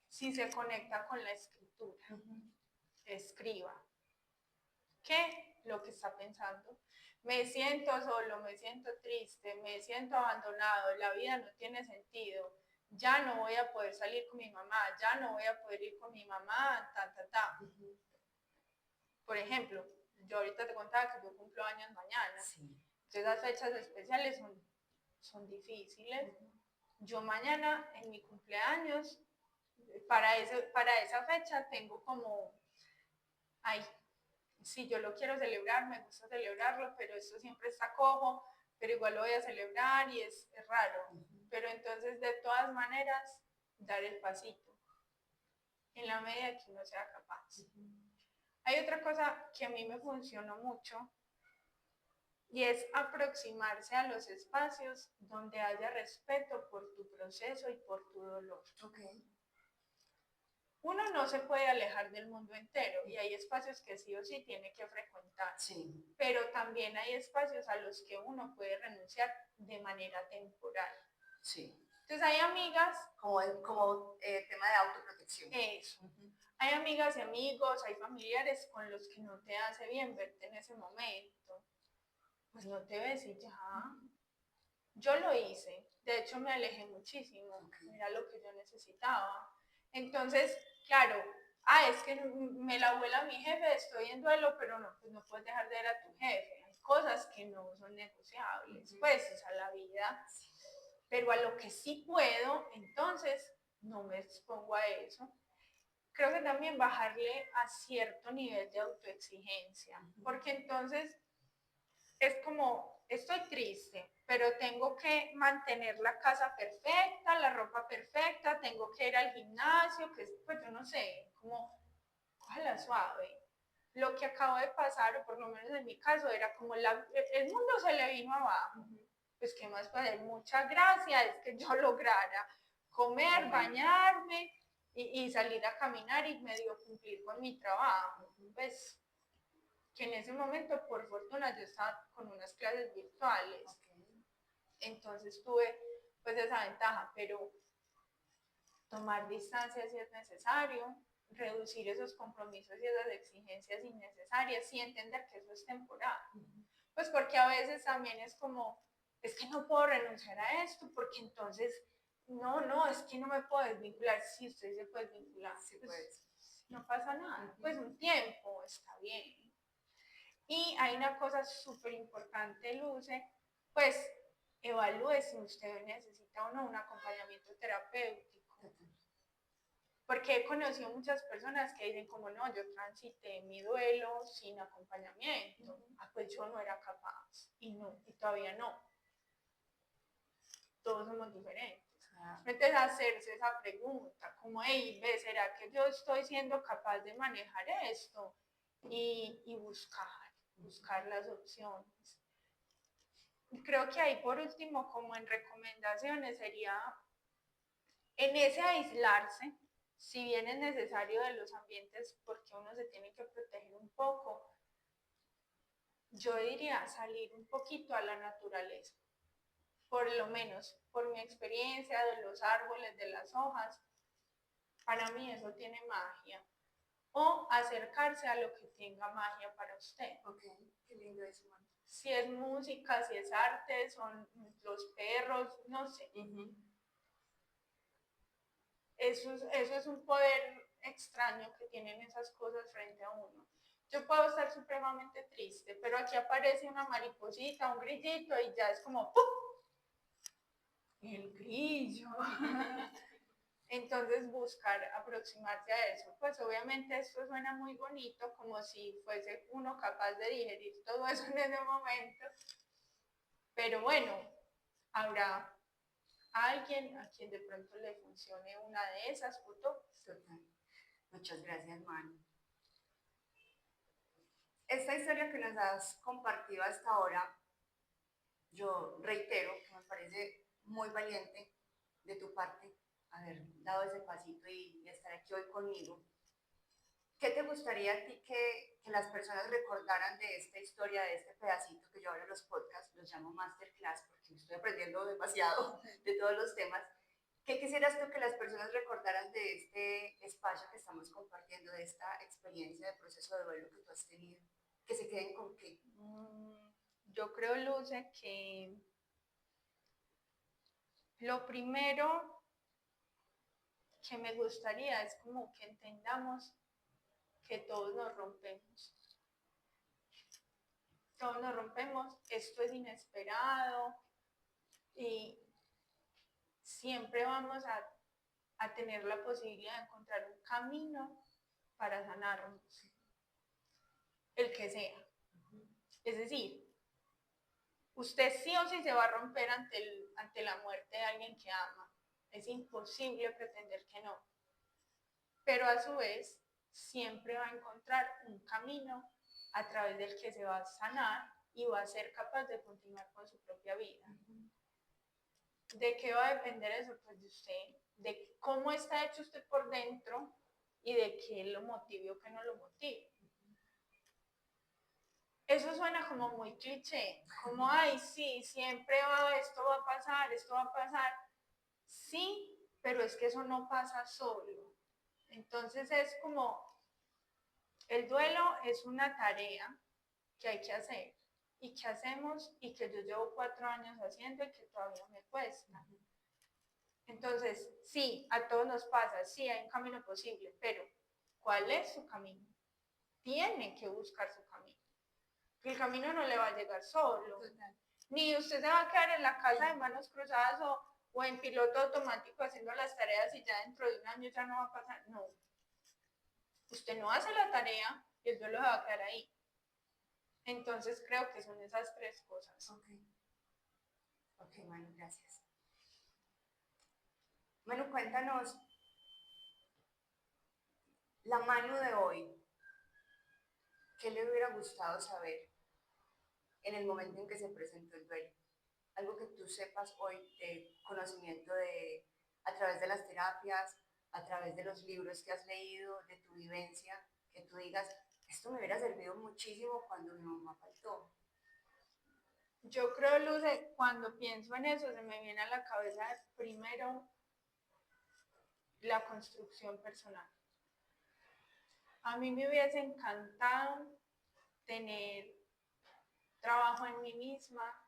Si se conecta con la escritura, escriba. ¿Qué? Lo que está pensando. Me siento solo, me siento triste, me siento abandonado, la vida no tiene sentido, ya no voy a poder salir con mi mamá, ya no voy a poder ir con mi mamá, Por ejemplo, yo ahorita te contaba que yo cumplo años mañana. Sí. Entonces las fechas especiales son difíciles. Yo mañana en mi cumpleaños, para esa fecha tengo como, ay, si yo lo quiero celebrar, me gusta celebrarlo, pero esto siempre está cojo, pero igual lo voy a celebrar y es raro. Pero entonces de todas maneras, dar el pasito, en la medida que uno sea capaz. Hay otra cosa que a mí me funcionó mucho y es aproximarse a los espacios donde haya respeto por tu proceso y por tu dolor. Okay. Uno no se puede alejar del mundo entero y hay espacios que sí o sí tiene que frecuentar. Sí. Pero también hay espacios a los que uno puede renunciar de manera temporal. Sí. Entonces hay amigas... Como tema de autoprotección. Eso. Hay amigas y amigos, hay familiares con los que no te hace bien verte en ese momento. Pues no te ves y ya. Yo lo hice. De hecho, me alejé muchísimo. Era lo que yo necesitaba. Entonces, claro, es que me la abuela mi jefe, estoy en duelo, pero no, pues no puedes dejar de ver a tu jefe. Hay cosas que no son negociables. Pues, o sea, la vida. Pero a lo que sí puedo, entonces, no me expongo a eso. Creo que también bajarle a cierto nivel de autoexigencia, porque entonces es como, estoy triste, pero tengo que mantener la casa perfecta, la ropa perfecta, tengo que ir al gimnasio, que pues yo no sé, como, cójala suave. Lo que acabo de pasar, o por lo menos en mi caso, era como el mundo se le vino abajo. Pues qué más puede hacer, mucha gracia es que yo lograra comer, bañarme y salir a caminar y medio cumplir con mi trabajo. Pues que en ese momento, por fortuna, yo estaba con unas clases virtuales. Entonces tuve pues esa ventaja, pero tomar distancia si es necesario, reducir esos compromisos y esas exigencias innecesarias y entender que eso es temporal. Pues porque a veces también es como, es que no puedo renunciar a esto porque entonces, no, es que no me puedo desvincular. Sí, usted se puede desvincular. Sí, pues, no pasa nada. Pues un tiempo está bien. Y hay una cosa súper importante, Luce, pues evalúe si usted necesita o no un acompañamiento terapéutico. Porque he conocido muchas personas que dicen como no, yo transité mi duelo sin acompañamiento. Pues yo no era capaz y todavía no. Todos somos diferentes. Entonces hacerse esa pregunta, como, hey, ¿será que yo estoy siendo capaz de manejar esto? Y buscar las opciones. Creo que ahí por último, como en recomendaciones, sería en ese aislarse, si bien es necesario de los ambientes porque uno se tiene que proteger un poco, yo diría salir un poquito a la naturaleza, por lo menos por mi experiencia de los árboles, de las hojas, para mí eso tiene magia. O acercarse a lo que tenga magia para usted. Ok, qué lindo eso, man. Si es música, si es arte, son los perros, no sé. Eso es un poder extraño que tienen esas cosas frente a uno. Yo puedo estar supremamente triste, pero aquí aparece una mariposita, un grillito y ya es como ¡pum! El grillo. Entonces buscar aproximarse a eso. Pues obviamente esto suena muy bonito, como si fuese uno capaz de digerir todo eso en ese momento. Pero bueno, habrá a alguien a quien de pronto le funcione una de esas o dos. Total. Muchas gracias, Manu. Esta historia que nos has compartido hasta ahora, yo reitero que me parece muy valiente de tu parte haber dado ese pasito y estar aquí hoy conmigo. ¿Qué te gustaría a ti que las personas recordaran de esta historia, de este pedacito que yo ahora en los podcasts los llamo masterclass, porque estoy aprendiendo demasiado de todos los temas? ¿Qué quisieras tú que las personas recordaran de este espacio que estamos compartiendo, de esta experiencia de proceso de duelo que tú has tenido? ¿Que se queden con qué? Yo creo, Luce, que lo primero que me gustaría es como que entendamos que todos nos rompemos. Todos nos rompemos, esto es inesperado y siempre vamos a tener la posibilidad de encontrar un camino para sanarnos, el que sea. Es decir, usted sí o sí se va a romper ante la muerte de alguien que ama. Es imposible pretender que no. Pero a su vez, siempre va a encontrar un camino a través del que se va a sanar y va a ser capaz de continuar con su propia vida. ¿De qué va a depender eso? Pues de usted, de cómo está hecho usted por dentro y de qué lo motive o qué no lo motive. Eso suena como muy cliché, como, ay, sí, siempre esto va a pasar, esto va a pasar. Sí, pero es que eso no pasa solo. Entonces es como, el duelo es una tarea que hay que hacer y que hacemos y que yo llevo 4 años haciendo y que todavía me cuesta. Entonces, sí, a todos nos pasa, sí, hay un camino posible, pero ¿cuál es su camino? Tiene que buscar su camino. El camino no le va a llegar solo. Ni usted se va a quedar en la casa de manos cruzadas o en piloto automático haciendo las tareas y ya dentro de un año ya no va a pasar. No. Usted no hace la tarea y el duelo se va a quedar ahí. Entonces creo que son esas 3 cosas. Ok, Manu, gracias. Manu, cuéntanos la Manu de hoy. ¿Qué le hubiera gustado saber en el momento en que se presentó el duelo? Algo que tú sepas hoy de conocimiento a través de las terapias, a través de los libros que has leído, de tu vivencia, que tú digas, esto me hubiera servido muchísimo cuando mi mamá faltó. Yo creo, Luce, cuando pienso en eso, se me viene a la cabeza primero la construcción personal. A mí me hubiese encantado tener trabajo en mí misma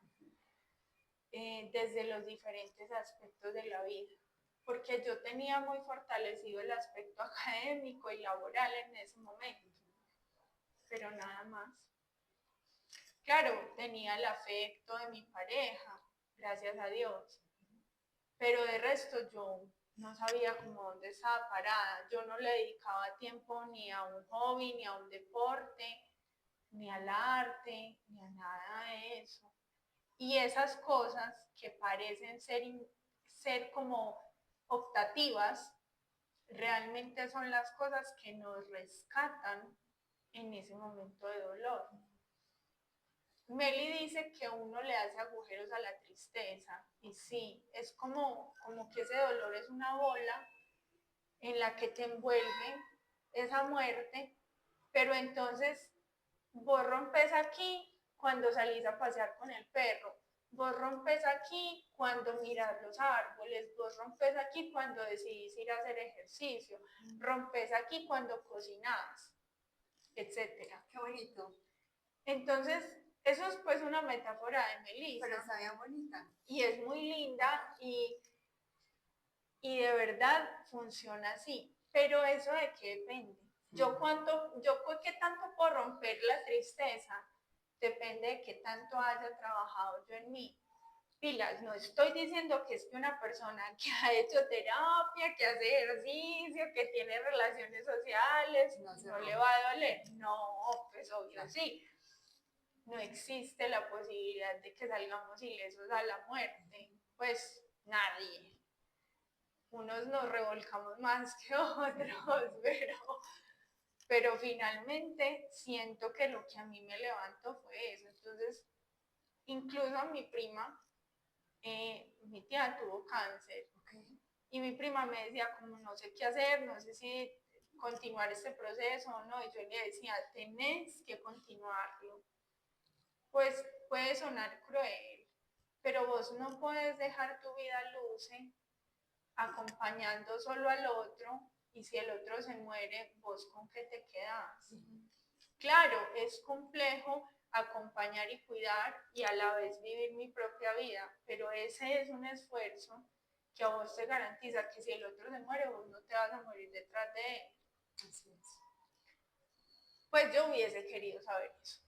desde los diferentes aspectos de la vida, porque yo tenía muy fortalecido el aspecto académico y laboral en ese momento, pero nada más. Claro, tenía el afecto de mi pareja, gracias a Dios, pero de resto yo no sabía cómo dónde estaba parada, yo no le dedicaba tiempo ni a un hobby, ni a un deporte, ni al arte, ni a nada de eso. Y esas cosas que parecen ser como optativas, realmente son las cosas que nos rescatan en ese momento de dolor. Meli dice que uno le hace agujeros a la tristeza y sí, es como que ese dolor es una bola en la que te envuelve esa muerte, pero entonces vos rompes aquí cuando salís a pasear con el perro, vos rompes aquí cuando miras los árboles, vos rompes aquí cuando decidís ir a hacer ejercicio, rompes aquí cuando cocinás, etcétera. Qué bonito. Entonces, eso es pues una metáfora de Melissa. Pero está bien bonita. Y es muy linda y de verdad funciona así. Pero eso de qué depende. Yo qué tanto puedo romper la tristeza, depende de qué tanto haya trabajado yo en mí. Pilas, no estoy diciendo que es que una persona que ha hecho terapia, que hace ejercicio, que tiene relaciones sociales, no le va a doler. No, pues obvio sí. No existe la posibilidad de que salgamos ilesos a la muerte. Pues nadie. Unos nos revolcamos más que otros, pero finalmente siento que lo que a mí me levantó fue eso. Entonces, incluso a mi prima, mi tía tuvo cáncer, y mi prima me decía como no sé qué hacer, no sé si continuar este proceso o no, y yo le decía, tenés que continuarlo. Pues puede sonar cruel, pero vos no puedes dejar tu vida luce acompañando solo al otro, y si el otro se muere, vos con qué te quedas. Claro, es complejo acompañar y cuidar y a la vez vivir mi propia vida, pero ese es un esfuerzo que a vos te garantiza que si el otro se muere, vos no te vas a morir detrás de él. Así es. Pues yo hubiese querido saber eso.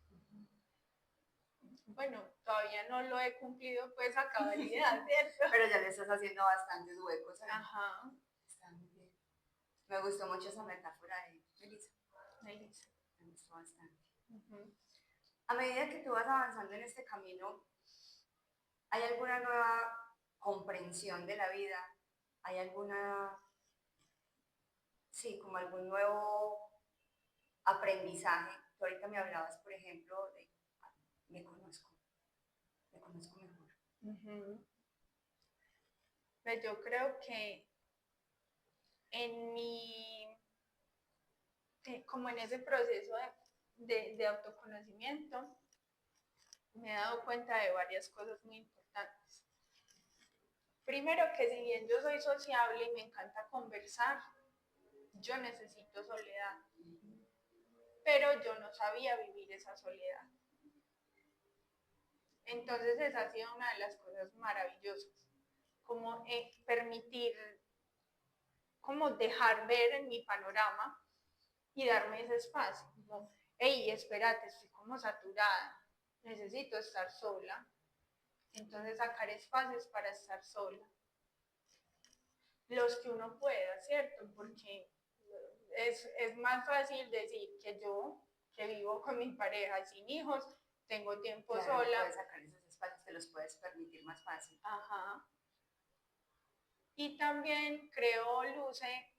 Bueno, todavía no lo he cumplido pues a cabalidad, ¿cierto? Pero ya le estás haciendo bastantes huecos ahí. Ajá. Está muy bien. Me gustó mucho esa metáfora de Melissa. Melissa. Me gustó bastante. Uh-huh. A medida que tú vas avanzando en este camino, ¿hay alguna nueva comprensión de la vida? ¿Hay alguna, sí, como algún nuevo aprendizaje? Tú ahorita me hablabas, por ejemplo, de me conozco mejor. Uh-huh. Pues yo creo que en mi, como en ese proceso de autoconocimiento, me he dado cuenta de varias cosas muy importantes. Primero, que si bien yo soy sociable y me encanta conversar, yo necesito soledad, pero yo no sabía vivir esa soledad. Entonces esa ha sido una de las cosas maravillosas, como permitir, como dejar ver en mi panorama y darme ese espacio, como, hey, espérate, estoy como saturada, necesito estar sola. Entonces sacar espacios para estar sola, los que uno pueda, ¿cierto? Porque es más fácil decir que yo, que vivo con mi pareja y sin hijos, tengo tiempo claro, sola. Puedes sacar esos espacios, te los puedes permitir más fácil. Ajá. Y también creo, Luce,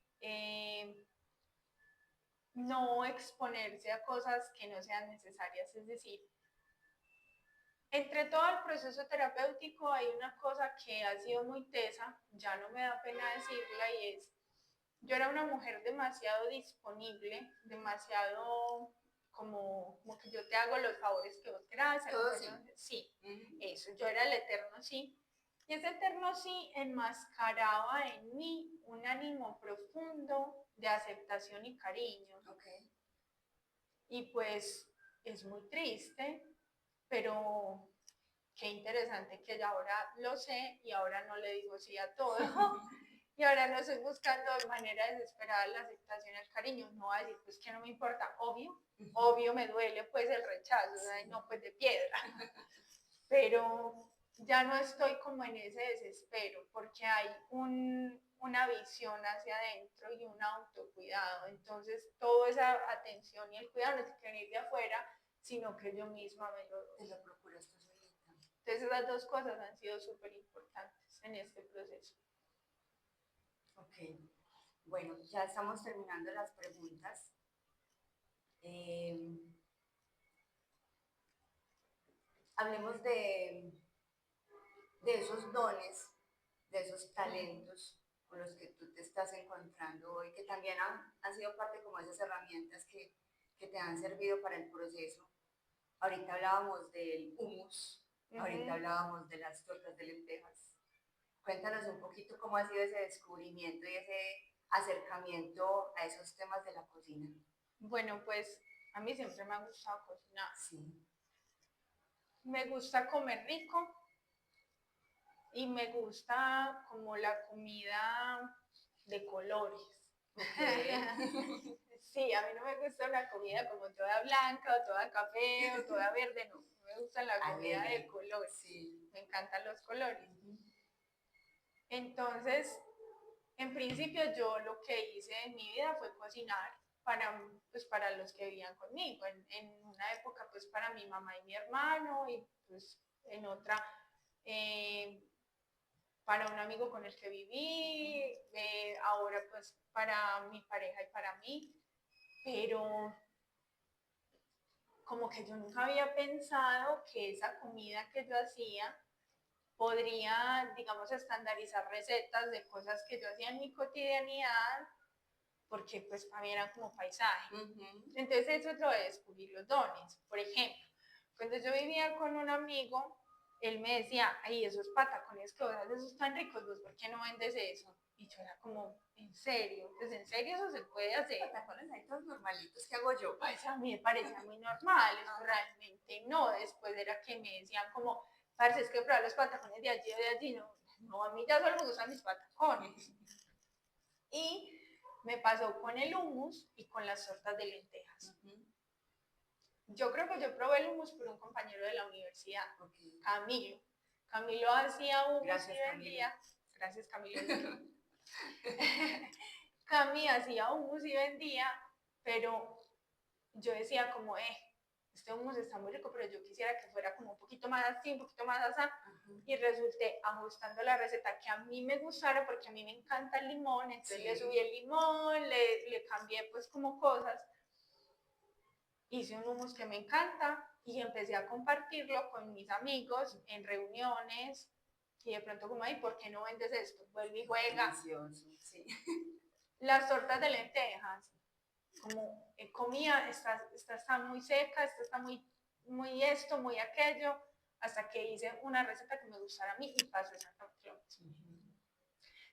no exponerse a cosas que no sean necesarias, es decir, entre todo el proceso terapéutico hay una cosa que ha sido muy tesa, ya no me da pena decirla, y es, yo era una mujer demasiado disponible, demasiado como que yo te hago los favores que vos querás. Todo sí. Sí, eso, yo era el eterno sí. Y ese eterno sí enmascaraba en mí un ánimo profundo de aceptación y cariño. Okay. Y pues es muy triste, pero qué interesante que ya ahora lo sé y ahora no le digo sí a todo. Y ahora no estoy buscando de manera desesperada la aceptación y el cariño. No va a decir, pues que no me importa, obvio me duele pues el rechazo, sí. No pues de piedra. Pero ya no estoy como en ese desespero, porque hay una visión hacia adentro y un autocuidado. Entonces, toda esa atención y el cuidado no tiene que venir de afuera, sino que yo misma me lo doy. Te lo procuras tú solita. Entonces, esas dos cosas han sido súper importantes en este proceso. Ok. Bueno, ya estamos terminando las preguntas. Hablemos de esos dones, de esos talentos con los que tú te estás encontrando hoy, que también han sido parte como de esas herramientas que te han servido para el proceso. Ahorita hablábamos del hummus, ahorita hablábamos de las tortas de lentejas. Cuéntanos un poquito cómo ha sido ese descubrimiento y ese acercamiento a esos temas de la cocina. Bueno, pues a mí siempre me ha gustado cocinar. Sí. Me gusta comer rico y me gusta como la comida de colores. Okay. Sí, a mí no me gusta una comida como toda blanca o toda café o toda verde, no. Me gusta la comida de colores. Sí. Me encantan los colores. Entonces, en principio yo lo que hice en mi vida fue cocinar para los que vivían conmigo. En una época pues para mi mamá y mi hermano, y pues en otra para un amigo con el que viví, ahora pues para mi pareja y para mí, pero como que yo nunca había pensado que esa comida que yo hacía podría, digamos, estandarizar recetas de cosas que yo hacía en mi cotidianidad, porque pues para mí era como paisaje. Entonces eso es lo de descubrir los dones. Por ejemplo, cuando yo vivía con un amigo, él me decía, ay, esos patacones que vos haces están ricos, ¿vos por qué no vendes eso? Y yo era como, ¿en serio? Pues en serio eso se puede hacer. Patacones ahí todos normalitos, ¿qué hago yo? Pues a mí me parecía muy normal, eso realmente no. Después era que me decían como, parce, es que probar los patacones de allí o de allí, no, no, a mí ya solo me gustan mis patacones. Y me pasó con el hummus y con las tortas de lentejas. Yo creo que yo probé el hummus por un compañero de la universidad, Camilo. Camilo hacía hummus y vendía. Gracias, Camilo. Camilo hacía hummus y vendía, pero yo decía como, este hummus está muy rico, pero yo quisiera que fuera como un poquito más así, un poquito más así. Y resulté ajustando la receta que a mí me gustara, porque a mí me encanta el limón, entonces le subí el limón, le cambié pues como cosas. Hice un hummus que me encanta y empecé a compartirlo con mis amigos en reuniones y de pronto como, ay, ¿por qué no vendes esto? Vuelve y juega. Delicioso, sí. Las tortas de lentejas, como comía, esta está muy seca, esta está muy, muy esto, muy aquello, hasta que hice una receta que me gustara a mí y pasó exactamente lo mismo.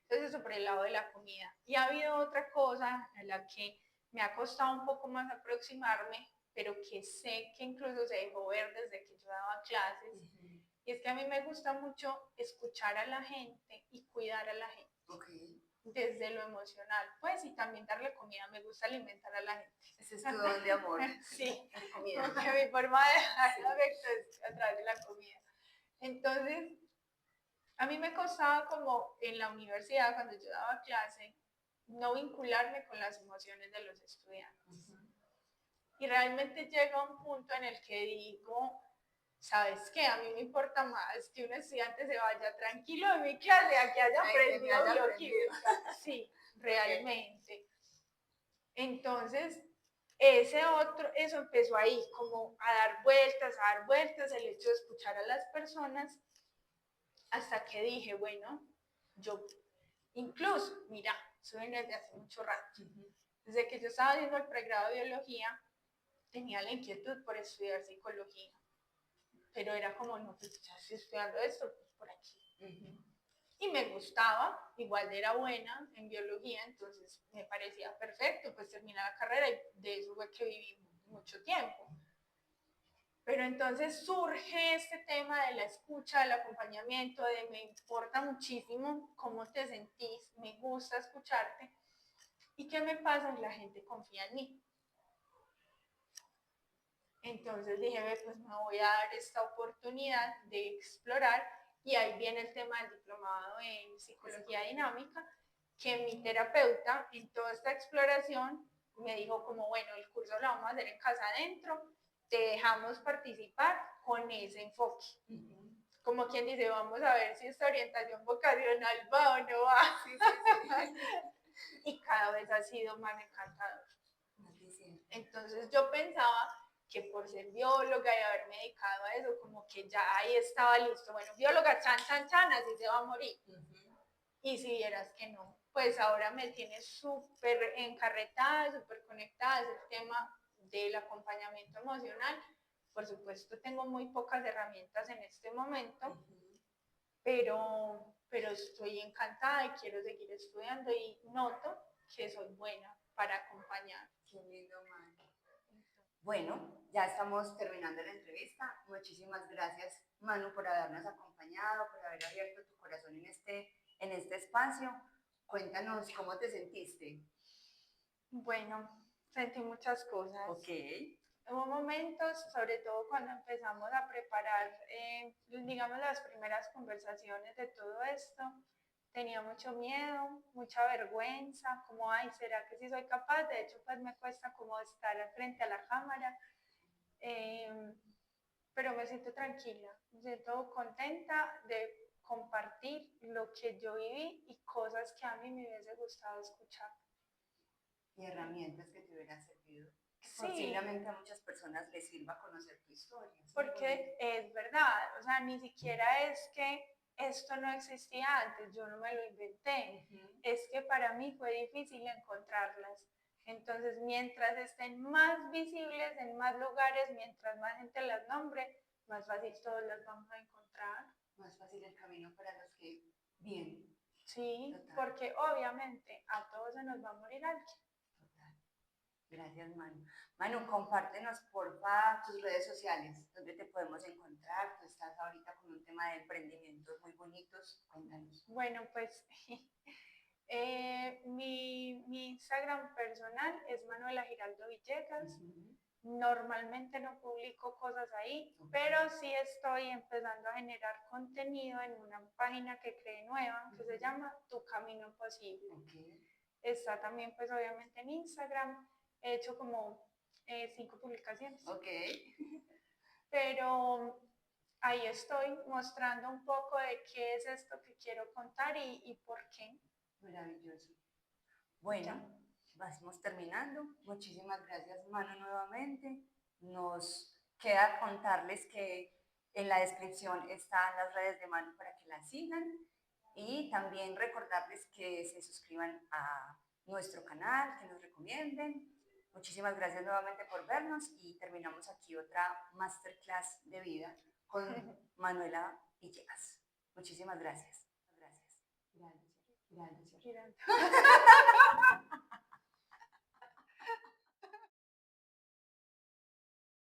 Entonces eso por el lado de la comida. Y ha habido otra cosa en la que me ha costado un poco más aproximarme, pero que sé que incluso se dejó ver desde que yo daba clases, y es que a mí me gusta mucho escuchar a la gente y cuidar a la gente. Desde lo emocional, pues, y también darle comida, me gusta alimentar a la gente. Ese es tu don de amor. Sí, comida. Porque mi forma de dejar el afecto es a través de la comida. Entonces, a mí me costaba como en la universidad, cuando yo daba clase, no vincularme con las emociones de los estudiantes. Y realmente llega un punto en el que digo, ¿sabes qué? A mí me importa más que un estudiante se vaya tranquilo de mi clase a que haya aprendido bioquímica. Sí, realmente. Entonces, eso empezó ahí, como a dar vueltas, el hecho de escuchar a las personas, hasta que dije, bueno, yo incluso, mira, eso viene desde hace mucho rato. Desde que yo estaba haciendo el pregrado de biología, tenía la inquietud por estudiar psicología. Pero era como, no, pues ya estoy estudiando esto, pues por aquí. Y me gustaba, igual era buena en biología, entonces me parecía perfecto, pues terminar la carrera y de eso fue que viví mucho tiempo. Pero entonces surge este tema de la escucha, del acompañamiento, de me importa muchísimo cómo te sentís, me gusta escucharte. ¿Y qué me pasa? La gente confía en mí. Entonces dije, pues me voy a dar esta oportunidad de explorar, y ahí viene el tema del diplomado en psicología dinámica, que mi terapeuta en toda esta exploración me dijo como, bueno, el curso lo vamos a hacer en casa adentro, te dejamos participar con ese enfoque. Como quien dice, vamos a ver si esta orientación vocacional va o no va. Y cada vez ha sido más encantador. Entonces yo pensaba que por ser bióloga y haberme dedicado a eso, como que ya ahí estaba listo. Bueno, bióloga, chan, chan, chan, así se va a morir. Y si vieras que no, pues ahora me tiene súper encarretada, súper conectada, es el tema del acompañamiento emocional. Por supuesto, tengo muy pocas herramientas en este momento, pero estoy encantada y quiero seguir estudiando, y noto que soy buena para acompañar. Qué lindo, Manu. Bueno, ya estamos terminando la entrevista. Muchísimas gracias, Manu, por habernos acompañado, por haber abierto tu corazón en este espacio. Cuéntanos cómo te sentiste. Bueno, sentí muchas cosas. Hubo momentos, sobre todo cuando empezamos a preparar, digamos, las primeras conversaciones de todo esto, tenía mucho miedo, mucha vergüenza, como, ay, ¿será que sí soy capaz? De hecho, pues me cuesta como estar frente a la cámara, pero me siento tranquila, me siento contenta de compartir lo que yo viví y cosas que a mí me hubiese gustado escuchar. Y herramientas que te hubieran servido. Sí, Posiblemente a muchas personas les sirva conocer tu historia. ¿Sí? porque es verdad, o sea, ni siquiera es que esto no existía antes, yo no me lo inventé, es que para mí fue difícil encontrarlas. Entonces, mientras estén más visibles en más lugares, mientras más gente las nombre, más fácil todos las vamos a encontrar. Más fácil el camino para los que vienen. Sí, Total. porque obviamente a todos se nos va a morir alguien. Total. Gracias, Manu. Manu, compártenos, porfa, tus redes sociales, donde te podemos encontrar. Tú estás ahorita con un tema de emprendimientos muy bonitos. Cuéntanos. Bueno, pues mi Instagram personal es Manuela Giraldo Villegas. Normalmente no publico cosas ahí, pero sí estoy empezando a generar contenido en una página que creé nueva que se llama Tu Camino Posible. Está también pues obviamente en Instagram. He hecho como 5 publicaciones. Pero ahí estoy mostrando un poco de qué es esto que quiero contar y por qué. Maravilloso. Bueno, vamos terminando. Muchísimas gracias, Manu, nuevamente. Nos queda contarles que en la descripción están las redes de Manu para que la sigan y también recordarles que se suscriban a nuestro canal, que nos recomienden. Muchísimas gracias nuevamente por vernos y terminamos aquí otra masterclass de vida con Manuela Villegas. Muchísimas gracias. Gracias. Gracias. Gracias.